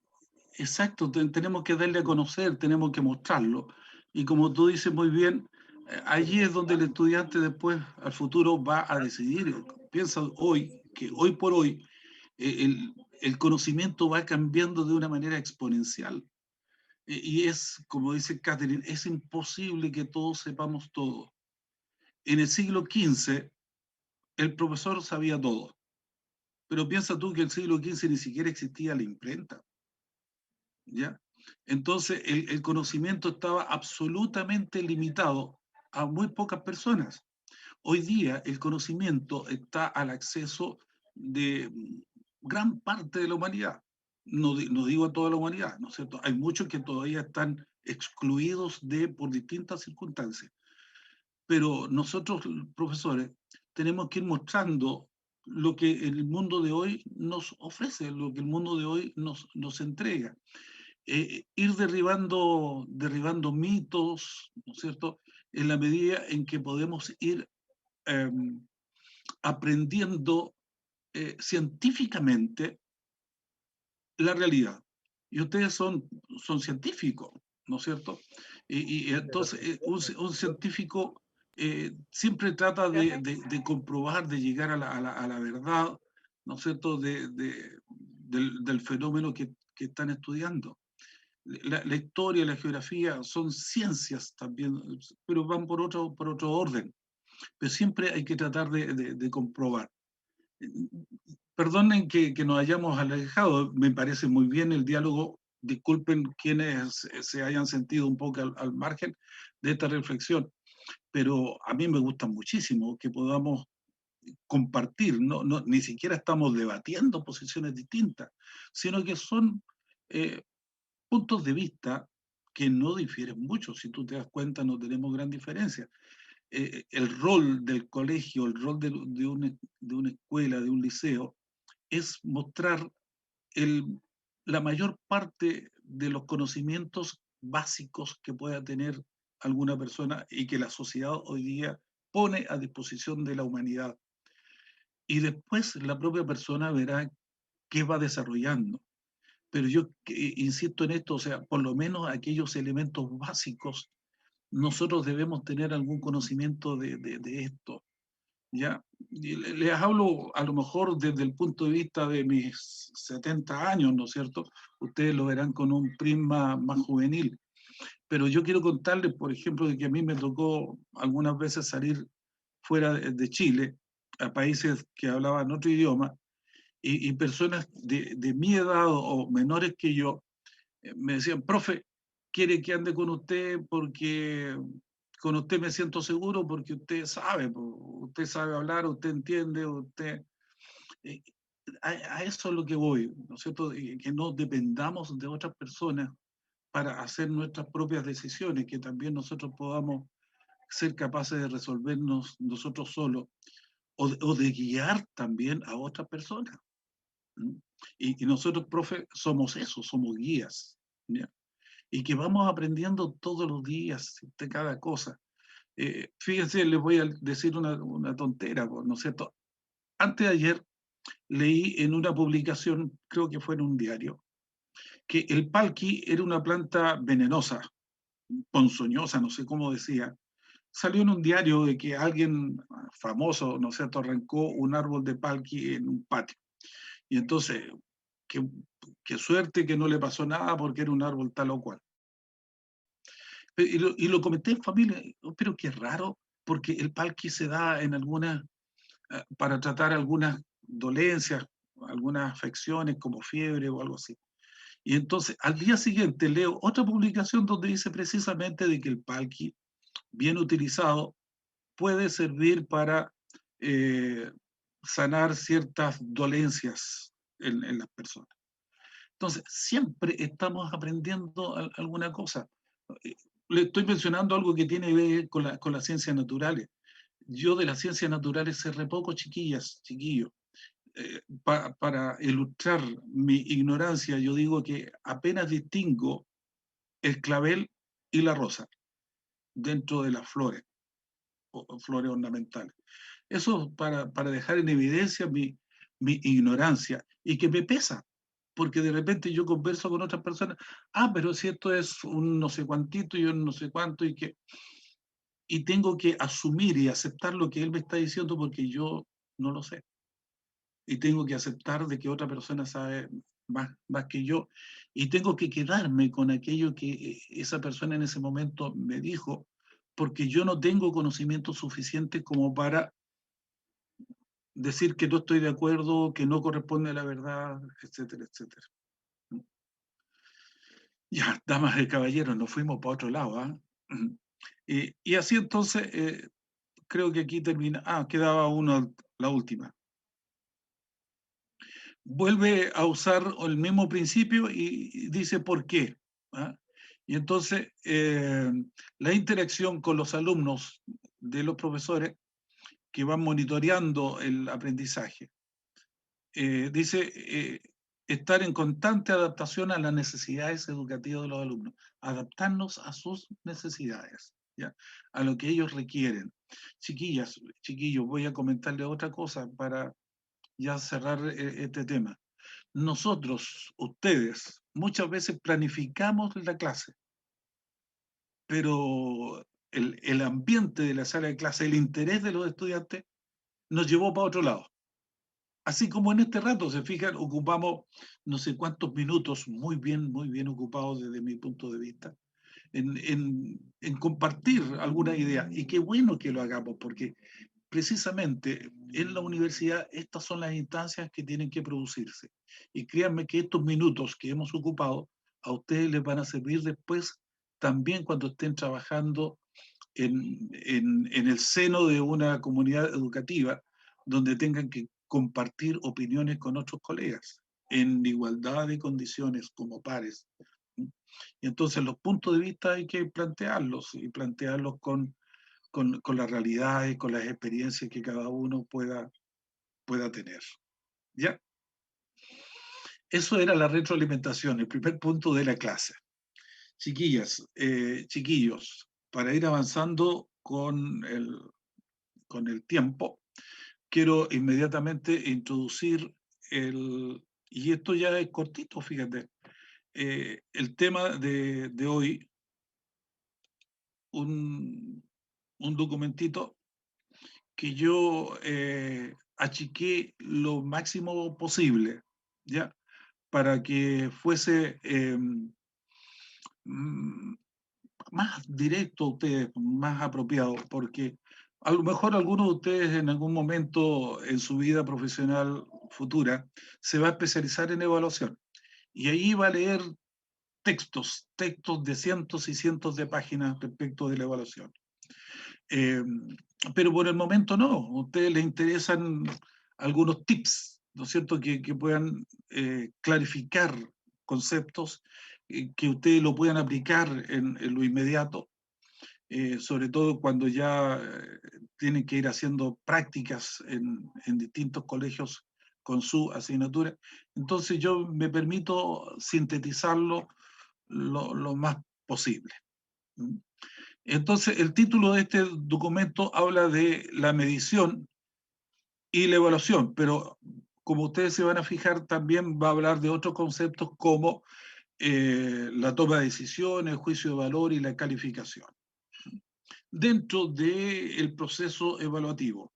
exacto, tenemos que darle a conocer, tenemos que mostrarlo. Y como tú dices muy bien, allí es donde el estudiante después, al futuro, va a decidir. Piensa hoy, que hoy por hoy, el conocimiento va cambiando de una manera exponencial. Y es, como dice Catherine, es imposible que todos sepamos todo. En el siglo XV, el profesor sabía todo. Pero piensa tú que en el siglo XV ni siquiera existía la imprenta, ¿ya? Entonces, el conocimiento estaba absolutamente limitado a muy pocas personas. Hoy día, el conocimiento está al acceso de gran parte de la humanidad. No digo a toda la humanidad, ¿no es cierto? Hay muchos que todavía están excluidos por distintas circunstancias. Pero nosotros, profesores, tenemos que ir mostrando lo que el mundo de hoy nos ofrece, lo que el mundo de hoy nos entrega. Ir derribando mitos, ¿no es cierto?, en la medida en que podemos ir eh, aprendiendo científicamente la realidad. Y ustedes son científicos, ¿no es cierto? Y entonces un científico siempre trata de comprobar, de llegar a la verdad, ¿no es cierto?, del fenómeno que están estudiando. La historia, la geografía son ciencias también, pero van por otro orden. Pero siempre hay que tratar de comprobar. Perdonen que nos hayamos alejado, me parece muy bien el diálogo. Disculpen quienes se hayan sentido un poco al margen de esta reflexión, pero a mí me gusta muchísimo que podamos compartir, ni siquiera estamos debatiendo posiciones distintas, sino que son puntos de vista que no difieren mucho. Si tú te das cuenta, no tenemos gran diferencia. El rol del colegio, el rol de una escuela, de un liceo, es mostrar la mayor parte de los conocimientos básicos que pueda tener alguna persona y que la sociedad hoy día pone a disposición de la humanidad. Y después la propia persona verá qué va desarrollando. Pero yo insisto en esto, o sea, por lo menos aquellos elementos básicos, nosotros debemos tener algún conocimiento de esto. ¿Ya? Y les hablo a lo mejor desde el punto de vista de mis 70 años, ¿no es cierto? Ustedes lo verán con un prisma más juvenil. Pero yo quiero contarles, por ejemplo, de que a mí me tocó algunas veces salir fuera de Chile, a países que hablaban otro idioma, y personas de mi edad o menores que yo me decían, profe, quiere que ande con usted porque con usted me siento seguro porque usted sabe hablar, usted entiende, usted... eh, a eso es lo que voy, ¿no es cierto? Que no dependamos de otras personas para hacer nuestras propias decisiones, que también nosotros podamos ser capaces de resolvernos nosotros solos o de guiar también a otras personas. Y nosotros, profe, somos eso, somos guías. ¿Ya? Y que vamos aprendiendo todos los días de cada cosa. Fíjense, les voy a decir una tontera, ¿no es cierto? Antes de ayer leí en una publicación, creo que fue en un diario, que el palqui era una planta venenosa, ponzoñosa, no sé cómo decía. Salió en un diario de que alguien famoso, ¿no es cierto?, arrancó un árbol de palqui en un patio. Y entonces, qué, qué suerte que no le pasó nada porque era un árbol tal o cual. Y lo comenté en familia, pero qué raro, porque el palqui se da en algunas, para tratar algunas dolencias, algunas afecciones como fiebre o algo así. Y entonces al día siguiente leo otra publicación donde dice precisamente de que el palqui, bien utilizado, puede servir para eh, sanar ciertas dolencias en las personas. Entonces, siempre estamos aprendiendo alguna cosa. le estoy mencionando algo que tiene que ver con las ciencias naturales. Yo de las ciencias naturales sé re poco, chiquillas, chiquillos. Para ilustrar mi ignorancia, yo digo que apenas distingo el clavel y la rosa dentro de las flores, o flores ornamentales. Eso para dejar en evidencia mi ignorancia y que me pesa, porque de repente yo converso con otras personas, pero si esto es un no sé cuantito y un no sé cuánto, y tengo que asumir y aceptar lo que él me está diciendo porque yo no lo sé. Y tengo que aceptar de que otra persona sabe más que yo, y tengo que quedarme con aquello que esa persona en ese momento me dijo, porque yo no tengo conocimiento suficiente como para decir que no estoy de acuerdo, que no corresponde a la verdad, etcétera, etcétera. Ya, damas y caballeros, nos fuimos para otro lado. Y así entonces, creo que aquí termina. Quedaba la última. Vuelve a usar el mismo principio y dice por qué. Y entonces, la interacción con los alumnos de los profesores que van monitoreando el aprendizaje. Dice, estar en constante adaptación a las necesidades educativas de los alumnos, adaptarnos a sus necesidades, ¿ya? A lo que ellos requieren. Chiquillas, chiquillos, voy a comentarles otra cosa para ya cerrar este tema. Nosotros, ustedes, muchas veces planificamos la clase, pero el ambiente de la sala de clase, el interés de los estudiantes, nos llevó para otro lado. Así como en este rato, se fijan, ocupamos no sé cuántos minutos, muy bien ocupados desde mi punto de vista, en compartir alguna idea. Y qué bueno que lo hagamos, porque precisamente en la universidad estas son las instancias que tienen que producirse. Y créanme que estos minutos que hemos ocupado a ustedes les van a servir después también cuando estén trabajando en el seno de una comunidad educativa donde tengan que compartir opiniones con otros colegas en igualdad de condiciones como pares. Y entonces los puntos de vista hay que plantearlos y plantearlos con las realidades, con las experiencias que cada uno pueda tener. ¿Ya? Eso era la retroalimentación, el primer punto de la clase. Chiquillas, chiquillos, para ir avanzando con el tiempo, quiero inmediatamente introducir y esto ya es cortito, fíjate, el tema de hoy, un documentito que yo achiqué lo máximo posible, ¿ya? Para que fuese más directo a ustedes, más apropiado, porque a lo mejor algunos de ustedes en algún momento en su vida profesional futura se va a especializar en evaluación y ahí va a leer textos de cientos y cientos de páginas respecto de la evaluación. Pero por el momento no, a ustedes les interesan algunos tips, ¿no es cierto?, que puedan clarificar conceptos, que ustedes lo puedan aplicar en lo inmediato, sobre todo cuando ya tienen que ir haciendo prácticas en distintos colegios con su asignatura. Entonces yo me permito sintetizarlo lo más posible. Entonces, el título de este documento habla de la medición y la evaluación, pero como ustedes se van a fijar, también va a hablar de otros conceptos como la toma de decisiones, el juicio de valor y la calificación, dentro del proceso evaluativo.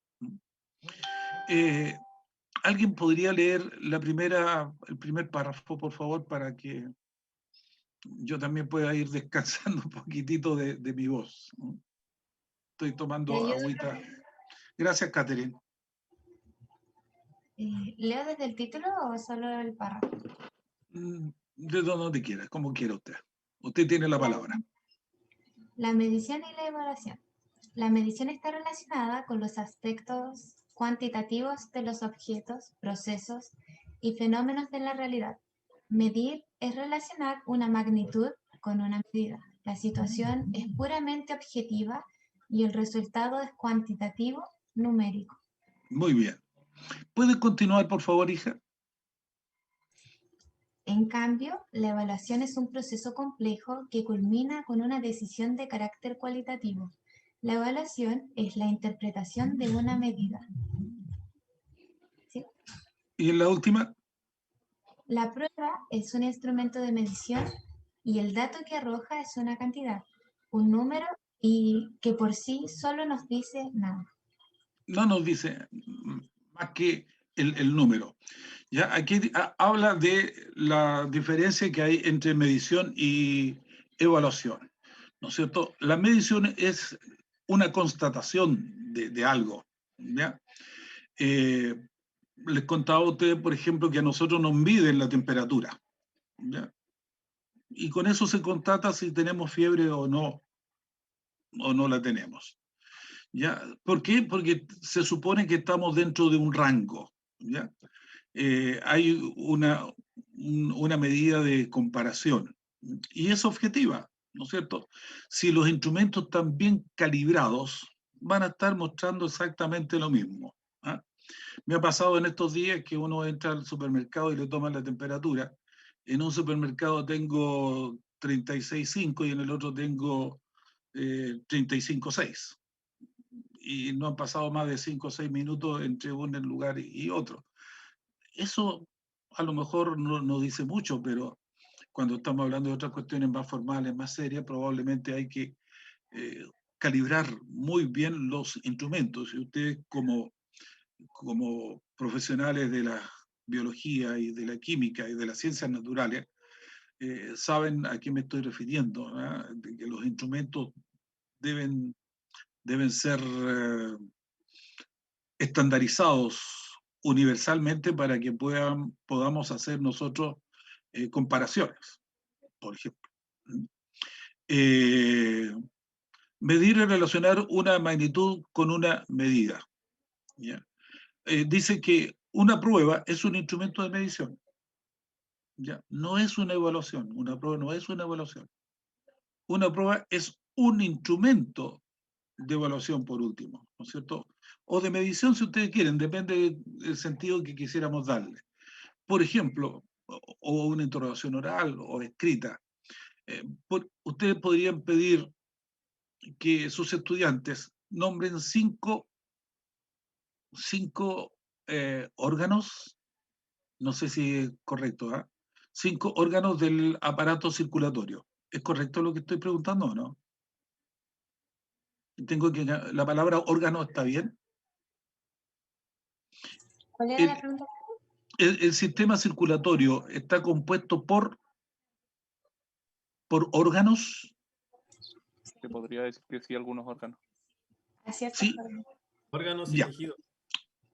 ¿Alguien podría leer el primer párrafo, por favor, para que yo también pueda ir descansando un poquitito de mi voz? Estoy tomando agüita. Gracias, Catherine. ¿Leo desde el título o solo el párrafo? De donde quiera, como quiera usted. Usted tiene la palabra. La medición y la evaluación. La medición está relacionada con los aspectos cuantitativos de los objetos, procesos y fenómenos de la realidad. Medir es relacionar una magnitud con una medida. La situación es puramente objetiva y el resultado es cuantitativo, numérico. Muy bien. ¿Puede continuar, por favor, hija? En cambio, la evaluación es un proceso complejo que culmina con una decisión de carácter cualitativo. La evaluación es la interpretación de una medida. ¿Sí? Y en la última, La prueba es un instrumento de medición y el dato que arroja es una cantidad, un número y que por sí solo nos dice nada. no nos dice más que el número. ¿Ya? Aquí habla de la diferencia que hay entre medición y evaluación, ¿no es cierto? La medición es una constatación de algo, ¿ya? Les contaba a ustedes, por ejemplo, que a nosotros nos miden la temperatura, ¿ya? Y con eso se constata si tenemos fiebre o no la tenemos, ¿ya? ¿Por qué? Porque se supone que estamos dentro de un rango, ¿ya? Hay una medida de comparación y es objetiva, ¿no es cierto? Si los instrumentos están bien calibrados, van a estar mostrando exactamente lo mismo. ¿Ah? Me ha pasado en estos días que uno entra al supermercado y le toman la temperatura. En un supermercado tengo 36,5 y en el otro tengo 35,6. Y no han pasado más de 5 o 6 minutos entre un lugar y otro. Eso a lo mejor no dice mucho, pero cuando estamos hablando de otras cuestiones más formales, más serias, probablemente hay que calibrar muy bien los instrumentos. Y ustedes como profesionales de la biología y de la química y de las ciencias naturales, saben a qué me estoy refiriendo, ¿verdad? De que los instrumentos deben ser estandarizados universalmente para que podamos hacer nosotros comparaciones, por ejemplo. Medir y relacionar una magnitud con una medida. ¿Ya? Dice que una prueba es un instrumento de medición. ¿Ya? No es una evaluación. Una prueba no es una evaluación. Una prueba es un instrumento de evaluación, por último, ¿no es cierto? O de medición, si ustedes quieren, depende del sentido que quisiéramos darle. Por ejemplo, o una interrogación oral o escrita. Ustedes podrían pedir que sus estudiantes nombren cinco órganos, no sé si es correcto, ¿eh? 5 órganos del aparato circulatorio. ¿Es correcto lo que estoy preguntando o no? La palabra órgano está bien. ¿Cuál era la pregunta? El sistema circulatorio está compuesto por órganos. Se podría decir que sí, algunos órganos. Sí, Órganos y ya, tejidos.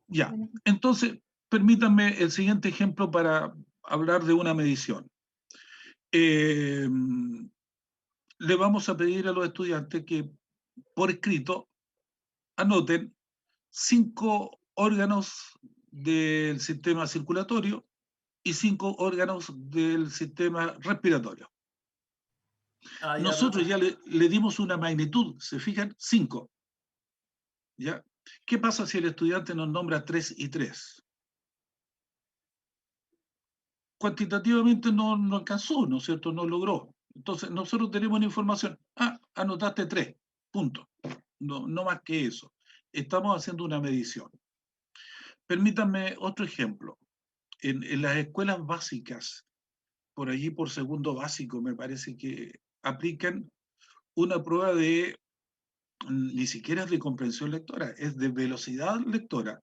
ya. Entonces, permítanme el siguiente ejemplo para hablar de una medición. Le vamos a pedir a los estudiantes que por escrito anoten 5 órganos del sistema circulatorio y 5 órganos del sistema respiratorio. Nosotros ya le dimos una magnitud, ¿se fijan? 5. ¿Ya? ¿Qué pasa si el estudiante nos nombra 3 y 3? Cuantitativamente no alcanzó, ¿no es cierto? No logró. Entonces, nosotros tenemos una información. Anotaste 3, punto. No más que eso. Estamos haciendo una medición. Permítanme otro ejemplo. En las escuelas básicas, por allí por segundo básico, me parece que aplican una prueba de, ni siquiera es de comprensión lectora, es de velocidad lectora.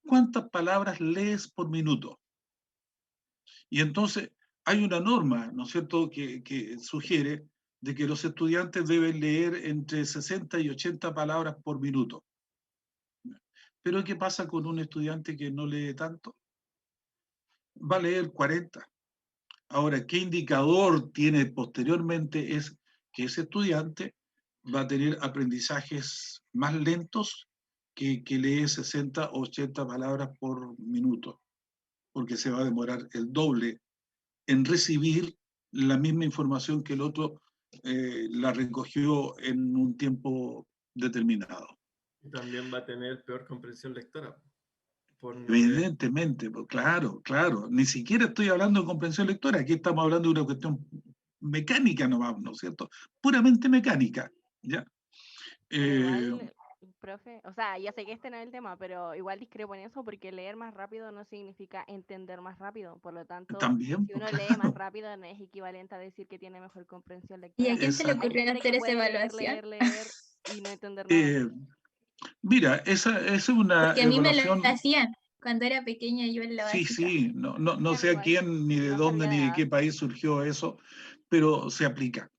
¿Cuántas palabras lees por minuto? Y entonces hay una norma, ¿no es cierto?, que sugiere de que los estudiantes deben leer entre 60 y 80 palabras por minuto. Pero ¿qué pasa con un estudiante que no lee tanto? Va a leer 40. Ahora, ¿qué indicador tiene posteriormente? Es que ese estudiante va a tener aprendizajes más lentos que lee 60 o 80 palabras por minuto, porque se va a demorar el doble en recibir la misma información que el otro la recogió en un tiempo determinado. Y también va a tener peor comprensión lectora. Por no Evidentemente, pues, claro, claro. Ni siquiera estoy hablando de comprensión lectora, aquí estamos hablando de una cuestión mecánica nomás, ¿no es cierto? Puramente mecánica, ¿ya? Pero igual, profe, o sea, ya sé que este no es el tema, pero igual discrepo en eso porque leer más rápido no significa entender más rápido. Por lo tanto, También, si pues, uno lee más rápido no es equivalente a decir que tiene mejor comprensión ¿Y a lectora. quién se le Hay exacto. ocurrió gente que hacer esa puede leer, evaluación? leer, leer y no entender nada. Eh, Mira, esa es una Porque a mí me la evaluación, hacían cuando era pequeña yo en la sí, básica. sí, no Sí, a mí sé a igual. quién, ni de No dónde, sabía de ni de edad. qué país surgió eso, pero se aplica,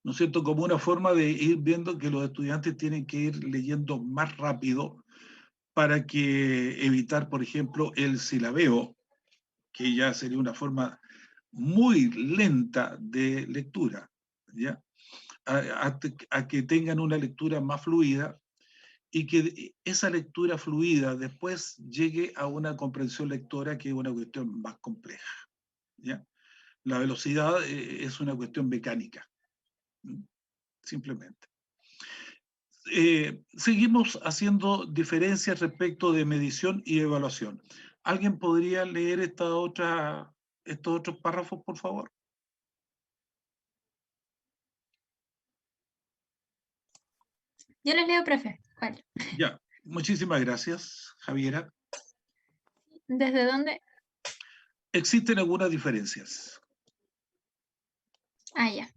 ¿no es cierto? Como una forma de ir viendo que los estudiantes tienen que ir leyendo más rápido para que evitar, por ejemplo, el silabeo, que ya sería una forma muy lenta de lectura, ¿ya? A que tengan una lectura más fluida y que esa lectura fluida después llegue a una comprensión lectora que es una cuestión más compleja, ¿ya? La velocidad es una cuestión mecánica, simplemente. Seguimos haciendo diferencias respecto de medición y evaluación. ¿Alguien podría leer estos otros párrafos, por favor? Yo les leo, profe. ¿Cuál? Ya, muchísimas gracias, Javiera. ¿Desde dónde? Existen algunas diferencias. Ah, ya.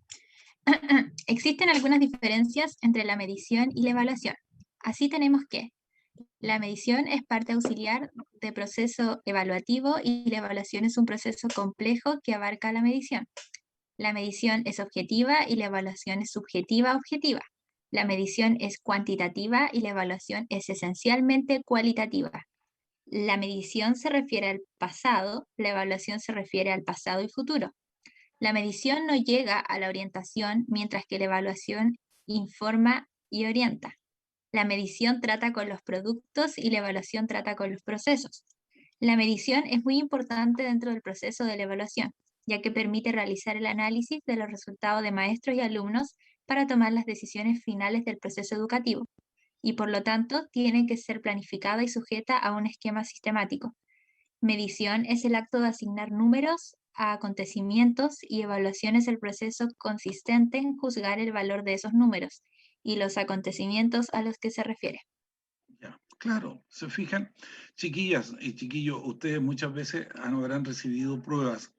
Existen algunas diferencias entre la medición y la evaluación. Así tenemos que la medición es parte auxiliar del proceso evaluativo y la evaluación es un proceso complejo que abarca la medición. La medición es objetiva y la evaluación es subjetiva objetiva. La medición es cuantitativa y la evaluación es esencialmente cualitativa. La medición se refiere al pasado, la evaluación se refiere al pasado y futuro. La medición no llega a la orientación, mientras que la evaluación informa y orienta. La medición trata con los productos y la evaluación trata con los procesos. La medición es muy importante dentro del proceso de la evaluación, ya que permite realizar el análisis de los resultados de maestros y alumnos para tomar las decisiones finales del proceso educativo, y por lo tanto tiene que ser planificada y sujeta a un esquema sistemático. Medición es el acto de asignar números a acontecimientos y evaluación es el proceso consistente en juzgar el valor de esos números y los acontecimientos a los que se refiere. Ya, claro, se fijan, chiquillas y chiquillos, ustedes muchas veces habrán recibido pruebas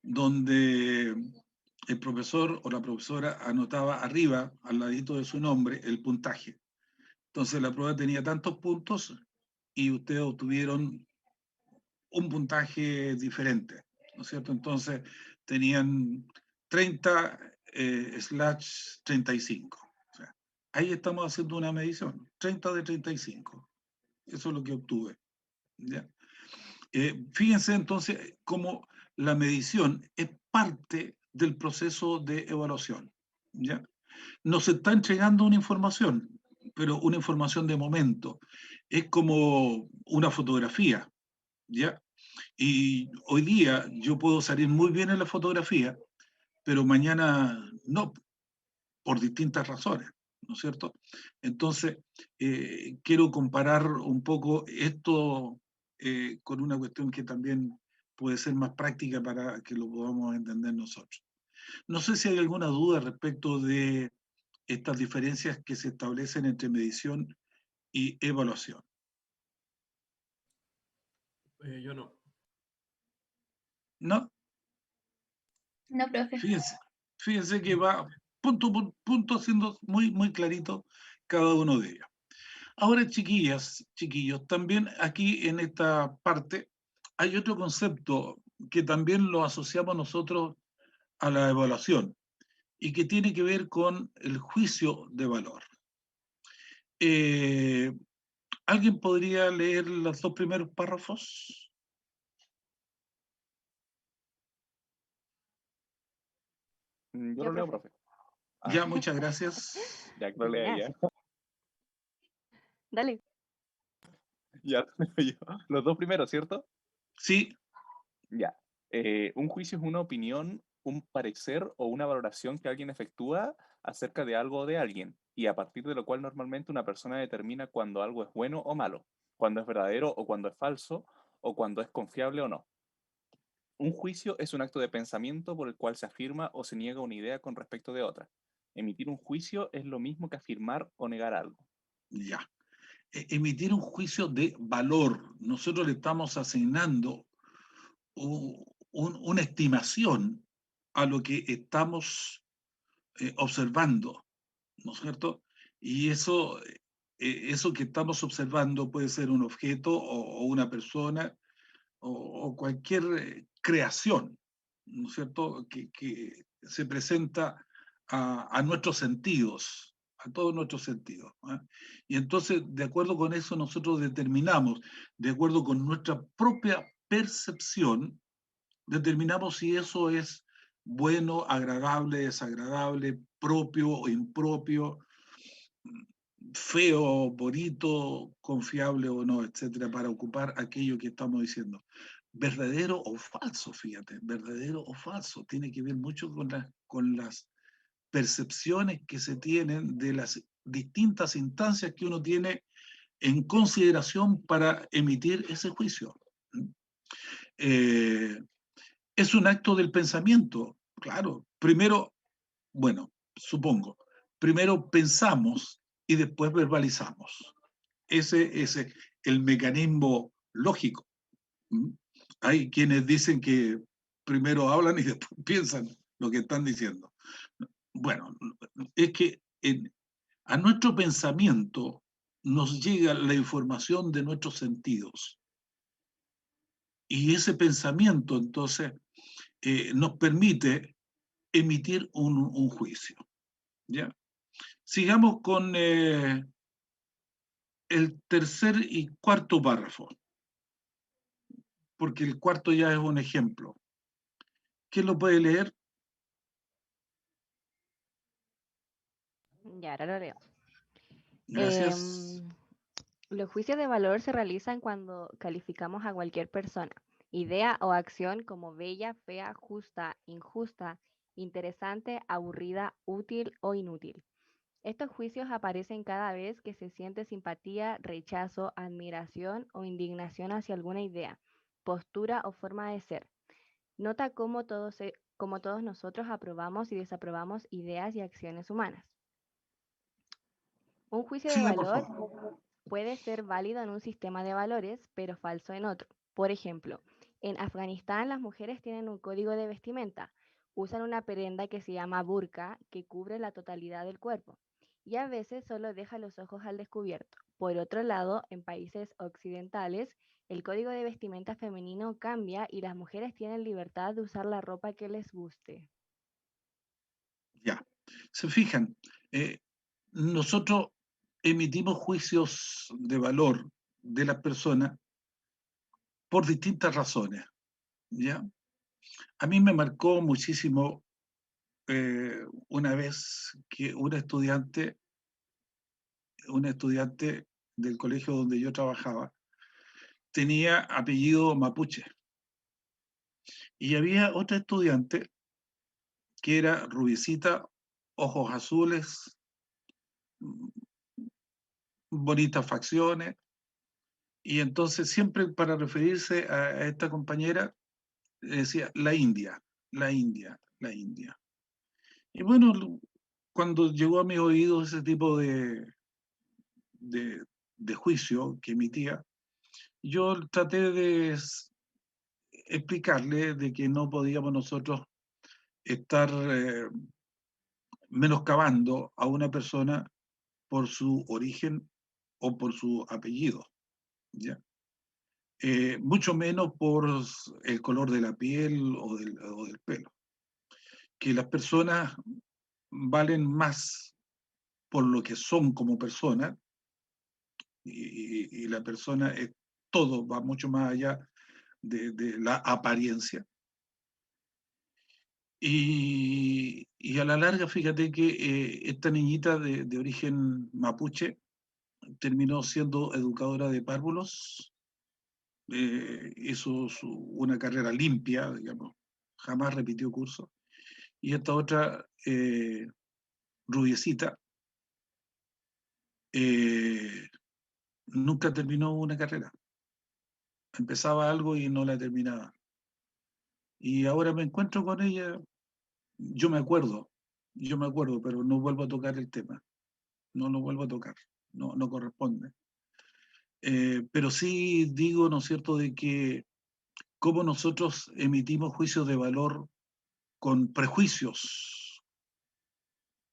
donde el profesor o la profesora anotaba arriba, al ladito de su nombre, el puntaje. Entonces la prueba tenía tantos puntos y ustedes obtuvieron un puntaje diferente, ¿no es cierto? Entonces tenían 30/35. O sea, ahí estamos haciendo una medición, 30 de 35. Eso es lo que obtuve, ¿ya? Fíjense entonces cómo la medición es parte del proceso de evaluación, ¿ya? Nos está entregando una información, pero una información de momento. Es como una fotografía, ¿ya? Y hoy día yo puedo salir muy bien en la fotografía, pero mañana no, por distintas razones, ¿no es cierto? Entonces, quiero comparar un poco esto con una cuestión que también puede ser más práctica para que lo podamos entender nosotros. No sé si hay alguna duda respecto de estas diferencias que se establecen entre medición y evaluación. yo no. ¿No? No, profe. Fíjense que va punto por punto siendo muy, muy clarito cada uno de ellos. Ahora, chiquillas, chiquillos, también aquí en esta parte hay otro concepto que también lo asociamos nosotros a la evaluación y que tiene que ver con el juicio de valor. Eh, ¿Alguien podría leer los dos primeros párrafos? Yo Ya, lo leo, profe. profe. Ah, Ya, muchas gracias. ya que lo lea ya. Dale. Ya lo leo yo. Los dos primeros, ¿cierto? Sí, Ya. Un juicio es una opinión un parecer o una valoración que alguien efectúa acerca de algo o de alguien, y a partir de lo cual normalmente una persona determina cuando algo es bueno o malo, cuando es verdadero o cuando es falso, o cuando es confiable o no. Un juicio es un acto de pensamiento por el cual se afirma o se niega una idea con respecto de otra. Emitir un juicio es lo mismo que afirmar o negar algo. Ya. Emitir un juicio de valor. Nosotros le estamos asignando una estimación a lo que estamos observando, ¿no es cierto? Y eso que estamos observando puede ser un objeto o una persona o cualquier creación, ¿no es cierto?, que se presenta a nuestros sentidos, a todos nuestros sentidos. ¿Eh? Y entonces, de acuerdo con eso, nosotros determinamos, de acuerdo con nuestra propia percepción, determinamos si eso es bueno, agradable, desagradable, propio o impropio, feo, bonito, confiable o no, etcétera, para ocupar aquello que estamos diciendo. Verdadero o falso, fíjate, verdadero o falso, tiene que ver mucho con las percepciones que se tienen de las distintas instancias que uno tiene en consideración para emitir ese juicio. Eh, es un acto del pensamiento, claro. Primero, bueno, supongo, primero pensamos y después verbalizamos. Ese es el mecanismo lógico. ¿Mm? Hay quienes dicen que primero hablan y después piensan lo que están diciendo. Bueno, es que a nuestro pensamiento nos llega la información de nuestros sentidos. Y ese pensamiento, entonces, nos permite emitir un juicio. ¿Ya? Sigamos con el tercer y cuarto párrafo, porque el cuarto ya es un ejemplo. ¿Quién lo puede leer? Ya, ahora lo leo. Gracias. Los juicios de valor se realizan cuando calificamos a cualquier persona, idea o acción como bella, fea, justa, injusta, interesante, aburrida, útil o inútil. Estos juicios aparecen cada vez que se siente simpatía, rechazo, admiración o indignación hacia alguna idea, postura o forma de ser. Nota cómo todos nosotros aprobamos y desaprobamos ideas y acciones humanas. Un juicio de Siga, por valor favor. puede ser válido en un sistema de valores, pero falso en otro. Por ejemplo, en Afganistán las mujeres tienen un código de vestimenta. Usan una prenda que se llama burka, que cubre la totalidad del cuerpo, y a veces solo deja los ojos al descubierto. Por otro lado, en países occidentales, el código de vestimenta femenino cambia y las mujeres tienen libertad de usar la ropa que les guste. Ya. Se fijan, nosotros emitimos juicios de valor de las personas por distintas razones. ¿Ya? A mí me marcó muchísimo una vez que una estudiante del colegio donde yo trabajaba, tenía apellido mapuche. Y había otra estudiante que era rubicita, ojos azules, bonitas facciones, y entonces siempre para referirse a esta compañera decía la India, la India, la India. Y bueno, cuando llegó a mis oídos ese tipo de juicio que emitía, yo traté de explicarle de que no podíamos nosotros estar menoscabando a una persona por su origen o por su apellido, ¿ya? Mucho menos por el color de la piel o del pelo. Que las personas valen más por lo que son como personas y la persona es todo, va mucho más allá de la apariencia. Y a la larga, fíjate que esta niñita de origen mapuche terminó siendo educadora de párvulos, hizo una carrera limpia, digamos, jamás repitió curso, y esta otra rubiecita nunca terminó una carrera. Empezaba algo y no la terminaba. Y ahora me encuentro con ella, yo me acuerdo, pero no vuelvo a tocar el tema. No lo vuelvo a tocar, no corresponde. Pero sí digo, ¿no es cierto?, de que cómo nosotros emitimos juicios de valor con prejuicios,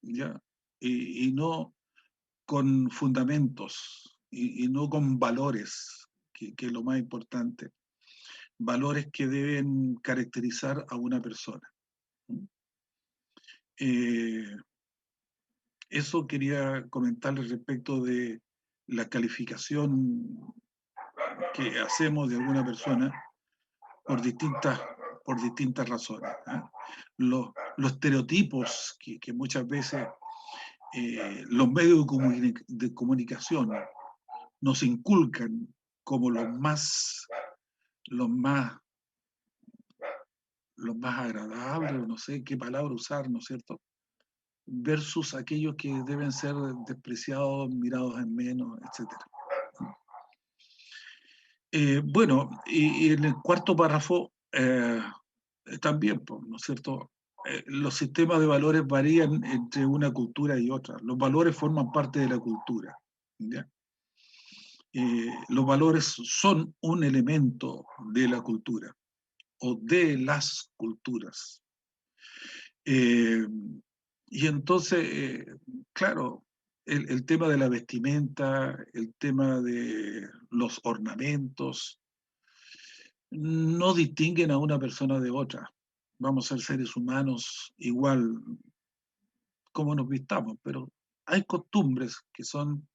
¿ya? Y no con fundamentos, y no con valores, que es lo más importante. Valores que deben caracterizar a una persona. Eso quería comentarles respecto de la calificación que hacemos de alguna persona por distintas razones. Los estereotipos que muchas veces los medios de comunicación nos inculcan como los más agradables, no sé qué palabra usar, ¿no es cierto?, versus aquellos que deben ser despreciados, mirados en menos, etc. Bueno, y en el cuarto párrafo también, ¿no es cierto? Los sistemas de valores varían entre una cultura y otra. Los valores forman parte de la cultura, ¿ya? Los valores son un elemento de la cultura o de las culturas. Y entonces, claro, el tema de la vestimenta, el tema de los ornamentos, no distinguen a una persona de otra. Vamos a ser seres humanos igual como nos vistamos, pero hay costumbres que son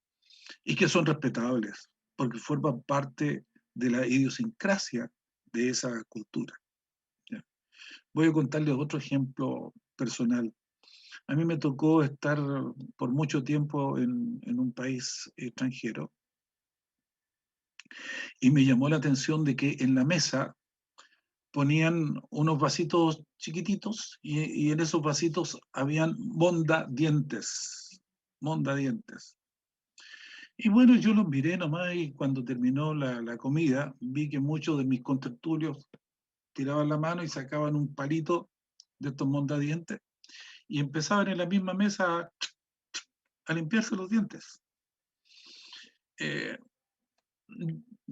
respetables, porque forman parte de la idiosincrasia de esa cultura. ¿Ya? Voy a contarles otro ejemplo personal. A mí me tocó estar por mucho tiempo en un país extranjero y me llamó la atención de que en la mesa ponían unos vasitos chiquititos y en esos vasitos habían mondadientes. Y bueno, yo los miré nomás y cuando terminó la comida vi que muchos de mis contertulios tiraban la mano y sacaban un palito de estos mondadientes y empezaban en la misma mesa a limpiarse los dientes.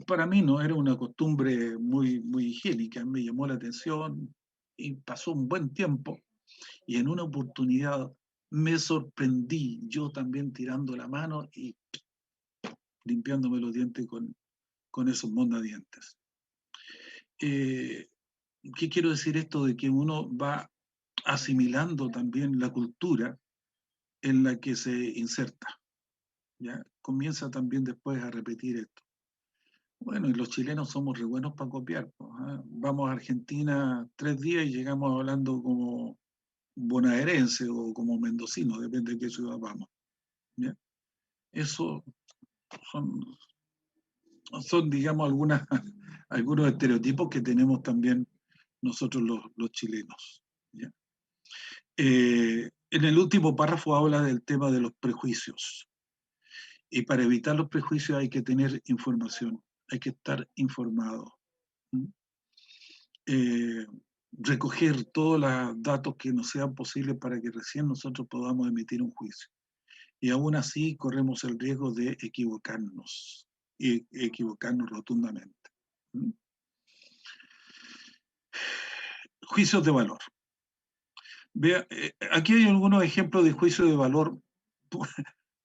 Para mí no era una costumbre muy higiénica, me llamó la atención y pasó un buen tiempo y en una oportunidad me sorprendí yo también tirando la mano y limpiándome los dientes con esos mondadientes. ¿Qué quiero decir esto? De que uno va asimilando también la cultura en la que se inserta. ¿Ya? Comienza también después a repetir esto. Bueno, y los chilenos somos re buenos para copiar. Pues, ¿eh? Vamos a Argentina 3 días y llegamos hablando como bonaerense o como mendocino, depende de qué ciudad vamos. ¿Ya? Eso son digamos, algunos estereotipos que tenemos también nosotros los chilenos. ¿Ya? En el último párrafo habla del tema de los prejuicios. Y para evitar los prejuicios hay que tener información, hay que estar informado. Recoger todos los datos que nos sean posibles para que recién nosotros podamos emitir un juicio. Y aún así corremos el riesgo de equivocarnos, y equivocarnos rotundamente. Juicios de valor. Vea, aquí hay algunos ejemplos de juicios de valor.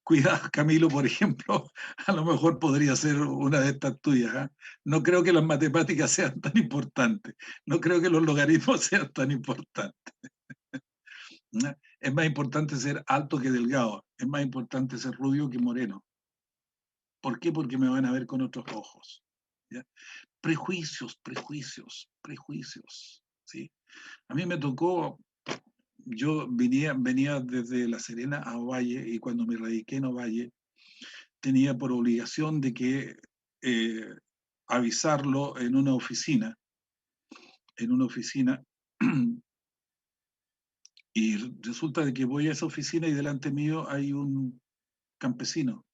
Cuidado, Camilo, por ejemplo, a lo mejor podría ser una de estas tuyas. ¿Eh? No creo que las matemáticas sean tan importantes. No creo que los logaritmos sean tan importantes. Es más importante ser alto que delgado. Es más importante ser rubio que moreno. ¿Por qué? Porque me van a ver con otros ojos. ¿Ya? Prejuicios. ¿Sí? A mí me tocó, yo venía desde La Serena a Ovalle y cuando me radiqué en Ovalle, tenía por obligación de que avisarlo en una oficina, Y resulta de que voy a esa oficina y delante mío hay un campesino.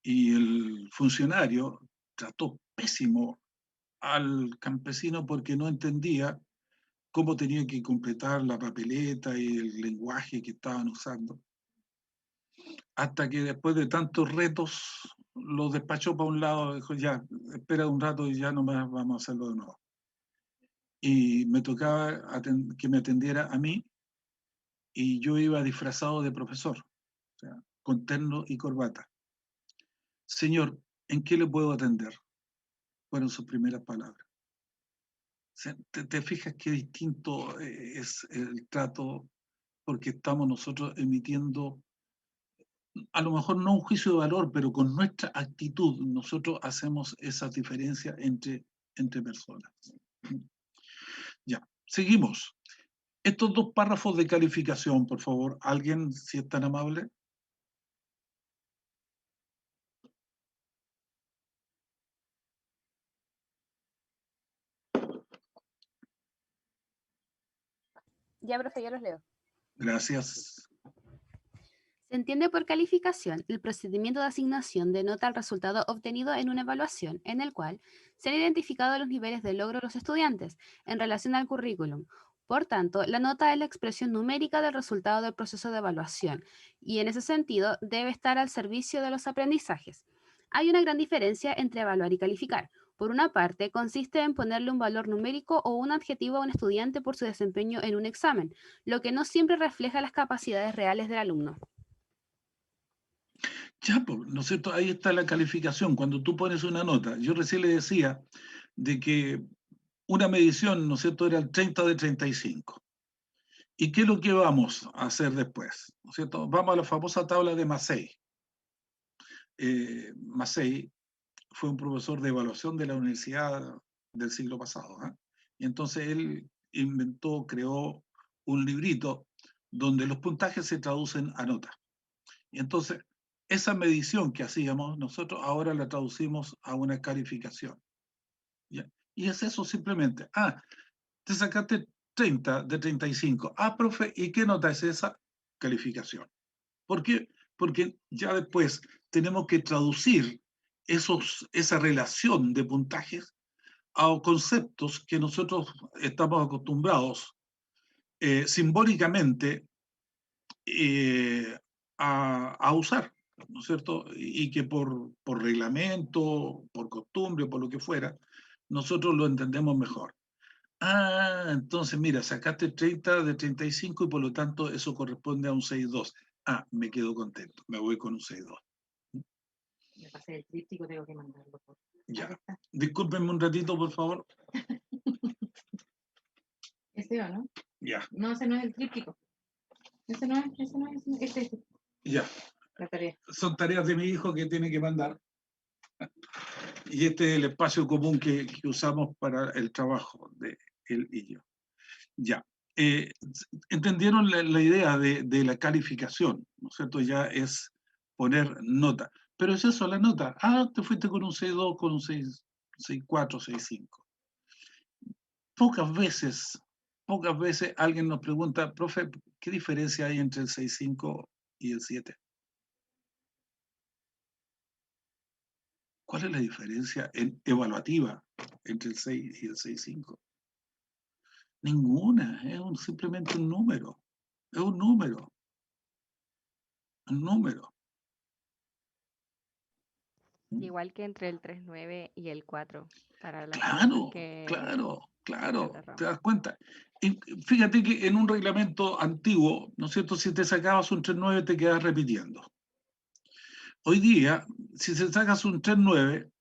Y el funcionario trató pésimo al campesino porque no entendía cómo tenía que completar la papeleta y el lenguaje que estaban usando. Hasta que después de tantos retos lo despachó para un lado, dijo ya, espera un rato y ya nomás vamos a hacerlo de nuevo. Y me tocaba que me atendiera a mí y yo iba disfrazado de profesor, o sea, con terno y corbata. Señor, ¿en qué le puedo atender? Fueron sus primeras palabras. O sea, te fijas qué distinto es el trato, porque estamos nosotros emitiendo, a lo mejor no un juicio de valor, pero con nuestra actitud nosotros hacemos esa diferencia entre personas. Ya, seguimos. Estos dos párrafos de calificación, por favor, alguien, si es tan amable. Ya, profe, yo los leo. Gracias. Se entiende por calificación el procedimiento de asignación de nota al resultado obtenido en una evaluación, en el cual se han identificado los niveles de logro de los estudiantes en relación al currículum. Por tanto, la nota es la expresión numérica del resultado del proceso de evaluación y en ese sentido debe estar al servicio de los aprendizajes. Hay una gran diferencia entre evaluar y calificar. Por una parte, consiste en ponerle un valor numérico o un adjetivo a un estudiante por su desempeño en un examen, lo que no siempre refleja las capacidades reales del alumno. Ya, pues, ¿no es cierto? Ahí está la calificación. Cuando tú pones una nota, yo recién le decía de que una medición, ¿no es cierto?, era el 30 de 35. ¿Y qué es lo que vamos a hacer después? ¿No es cierto? Vamos a la famosa tabla de Massey. Massey fue un profesor de evaluación de la universidad del siglo pasado, ¿eh? Y entonces él creó un librito donde los puntajes se traducen a notas. Y entonces, esa medición que hacíamos, nosotros ahora la traducimos a una calificación. ¿Ya? Y es eso simplemente. Te sacaste 30 de 35. Profe, ¿y qué nota es esa? Calificación. ¿Por qué? Porque ya después tenemos que traducir esa relación de puntajes a conceptos que nosotros estamos acostumbrados simbólicamente a usar, ¿no es cierto? Y que por reglamento, por costumbre, por lo que fuera, nosotros lo entendemos mejor. Entonces mira, sacaste 30 de 35 y por lo tanto eso corresponde a un 6.2. Me quedo contento, me voy con un 6.2. Me pasé el tríptico, tengo que mandarlo. Ya. Discúlpenme un ratito, por favor. ¿Ese o no? Ya. No, ese no es el tríptico. Ese no es, este. Ya. La tarea. Son tareas de mi hijo que tiene que mandar. Y este es el espacio común que usamos para el trabajo de él y yo. Ya. ¿Entendieron la idea de la calificación? ¿No es cierto? Ya es poner nota. Pero es eso, la nota. Te fuiste con un 6.2, con un 6.4, 6.5. Pocas veces alguien nos pregunta, profe, ¿qué diferencia hay entre el 6.5 y el 7? ¿Cuál es la diferencia evaluativa entre el 6 y el 6.5? Ninguna, es simplemente un número. Es un número. Un número. Igual que entre el 3.9 y el 4, para las Claro, personas que claro, cerramos. te das cuenta. Y fíjate que en un reglamento antiguo, ¿no es cierto? Si te sacabas un 3.9 te quedas repitiendo. Hoy día, si se sacas un 3.9,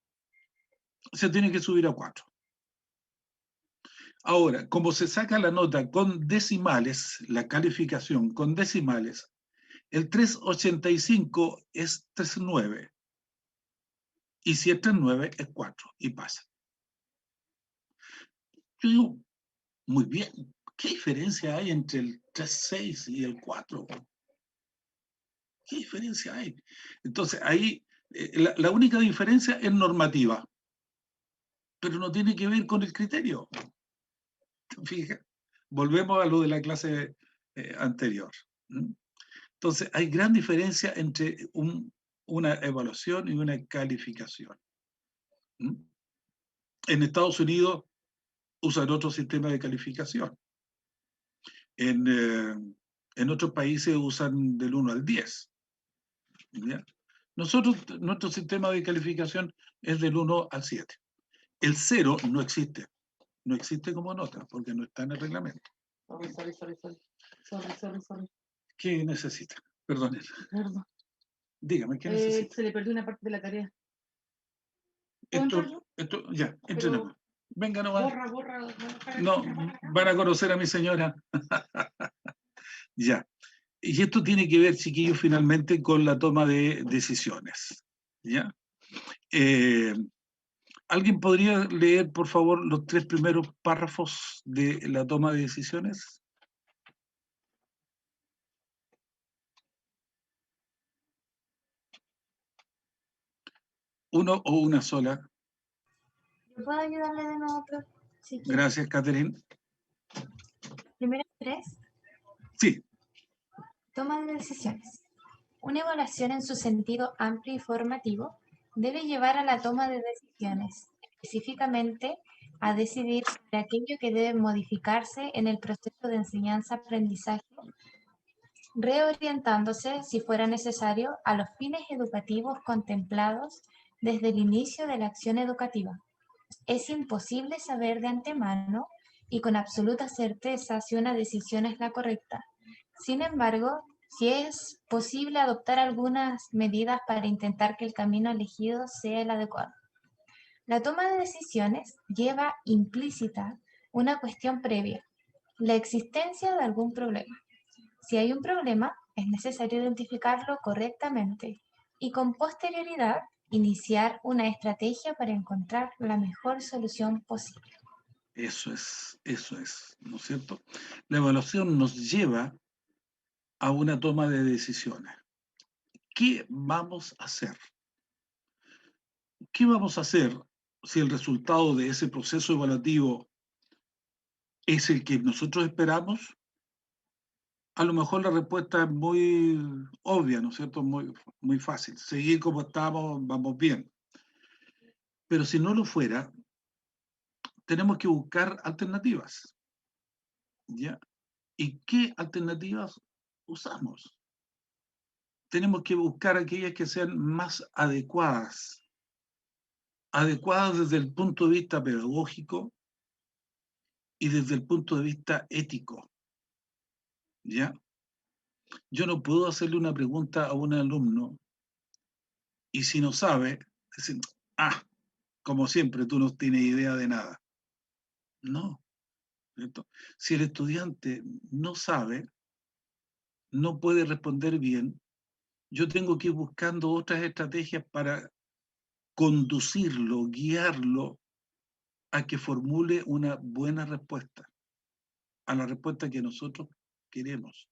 se tiene que subir a 4. Ahora, como se saca la nota con decimales, la calificación con decimales, el 3.85 es 3.9. Y si es 3.9 es 4 y pasa. Yo digo, muy bien, ¿qué diferencia hay entre el 3.6 y el 4? ¿Qué diferencia hay? Entonces, ahí la única diferencia es normativa, pero no tiene que ver con el criterio. Fíjate, volvemos a lo de la clase anterior. Entonces, hay gran diferencia entre una evaluación y una calificación. En Estados Unidos usan otro sistema de calificación. En otros países usan del 1 al 10. ¿Ya? Nuestro sistema de calificación es del 1 al 7. El 0 no existe. No existe como nota, porque no está en el reglamento. Sorry. ¿Qué necesita? Perdonen. Perdón. Dígame, ¿qué necesita? Se le perdió una parte de la tarea. Ya, entrenemos. Venga nomás. Borra. No, van a conocer a mi señora. Ya. Y esto tiene que ver, chiquillos, finalmente con la toma de decisiones. ¿Ya? ¿Alguien podría leer, por favor, los 3 primeros párrafos de la toma de decisiones? ¿Uno o una sola? ¿Yo puedo ayudarle de nuevo, profe? Si quiere. Gracias, Catherine. Primero 3. Sí, Toma de decisiones. Una evaluación en su sentido amplio y formativo debe llevar a la toma de decisiones, específicamente a decidir sobre aquello que debe modificarse en el proceso de enseñanza-aprendizaje, reorientándose, si fuera necesario, a los fines educativos contemplados desde el inicio de la acción educativa. Es imposible saber de antemano y con absoluta certeza si una decisión es la correcta. Sin embargo, sí es posible adoptar algunas medidas para intentar que el camino elegido sea el adecuado. La toma de decisiones lleva implícita una cuestión previa, la existencia de algún problema. Si hay un problema, es necesario identificarlo correctamente y con posterioridad iniciar una estrategia para encontrar la mejor solución posible. eso es, ¿no es cierto? La evaluación nos lleva a una toma de decisiones. ¿Qué vamos a hacer? ¿Qué vamos a hacer si el resultado de ese proceso evaluativo es el que nosotros esperamos? A lo mejor la respuesta es muy obvia, ¿no es cierto? Muy fácil. Seguir como estamos, vamos bien. Pero si no lo fuera, tenemos que buscar alternativas. ¿Ya? ¿Y qué alternativas usamos? Tenemos que buscar aquellas que sean más adecuadas. Adecuadas desde el punto de vista pedagógico y desde el punto de vista ético. ¿Ya? Yo no puedo hacerle una pregunta a un alumno y si no sabe, decir, como siempre, tú no tienes idea de nada. No, ¿cierto? Si el estudiante no sabe, no puede responder bien, yo tengo que ir buscando otras estrategias para conducirlo, guiarlo a que formule una buena respuesta, a la respuesta que nosotros queremos.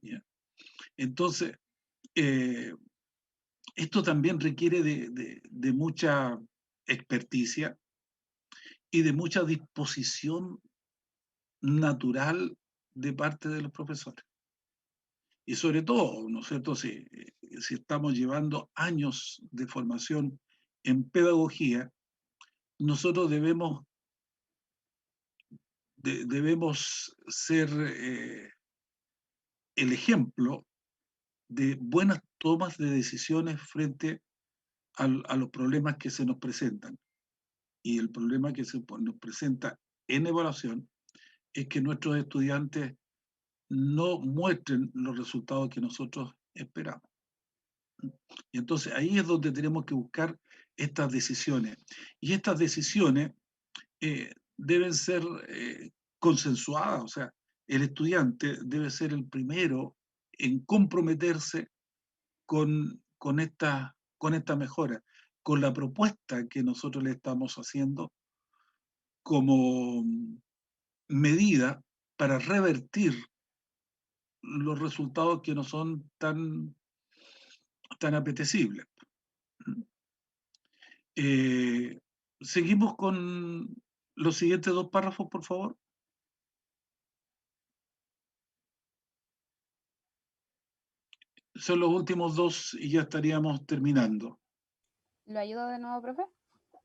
¿Ya? Entonces, esto también requiere de mucha experticia y de mucha disposición natural de parte de los profesores. Y sobre todo, ¿no es cierto?, si estamos llevando años de formación en pedagogía, nosotros debemos ser el ejemplo de buenas tomas de decisiones frente a los problemas que se nos presentan. Y el problema que nos presenta en evaluación es que nuestros estudiantes no muestren los resultados que nosotros esperamos. Y entonces ahí es donde tenemos que buscar estas decisiones. Y estas decisiones deben ser consensuadas, o sea, el estudiante debe ser el primero en comprometerse con esta mejora, con la propuesta que nosotros le estamos haciendo como medida para revertir los resultados que no son tan apetecibles. Seguimos con los siguientes 2 párrafos, por favor. Son los últimos dos y ya estaríamos terminando. ¿Lo ayudo de nuevo, profe?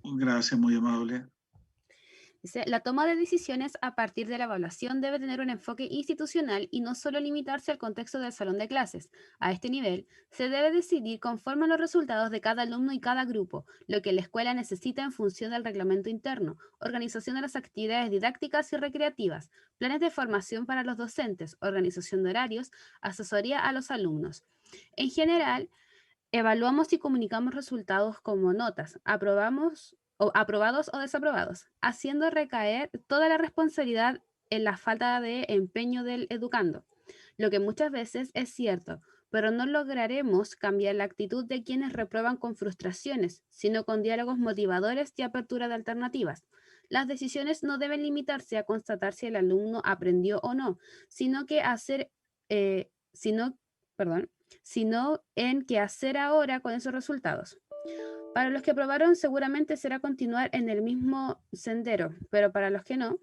Gracias, muy amable. Dice, la toma de decisiones a partir de la evaluación debe tener un enfoque institucional y no solo limitarse al contexto del salón de clases. A este nivel, se debe decidir conforme a los resultados de cada alumno y cada grupo, lo que la escuela necesita en función del reglamento interno, organización de las actividades didácticas y recreativas, planes de formación para los docentes, organización de horarios, asesoría a los alumnos. En general, evaluamos y comunicamos resultados como notas, aprobados o desaprobados, haciendo recaer toda la responsabilidad en la falta de empeño del educando, lo que muchas veces es cierto, pero no lograremos cambiar la actitud de quienes reprueban con frustraciones, sino con diálogos motivadores y apertura de alternativas. Las decisiones no deben limitarse a constatar si el alumno aprendió o no, sino en qué hacer ahora con esos resultados. Para los que aprobaron seguramente será continuar en el mismo sendero, pero para los que no,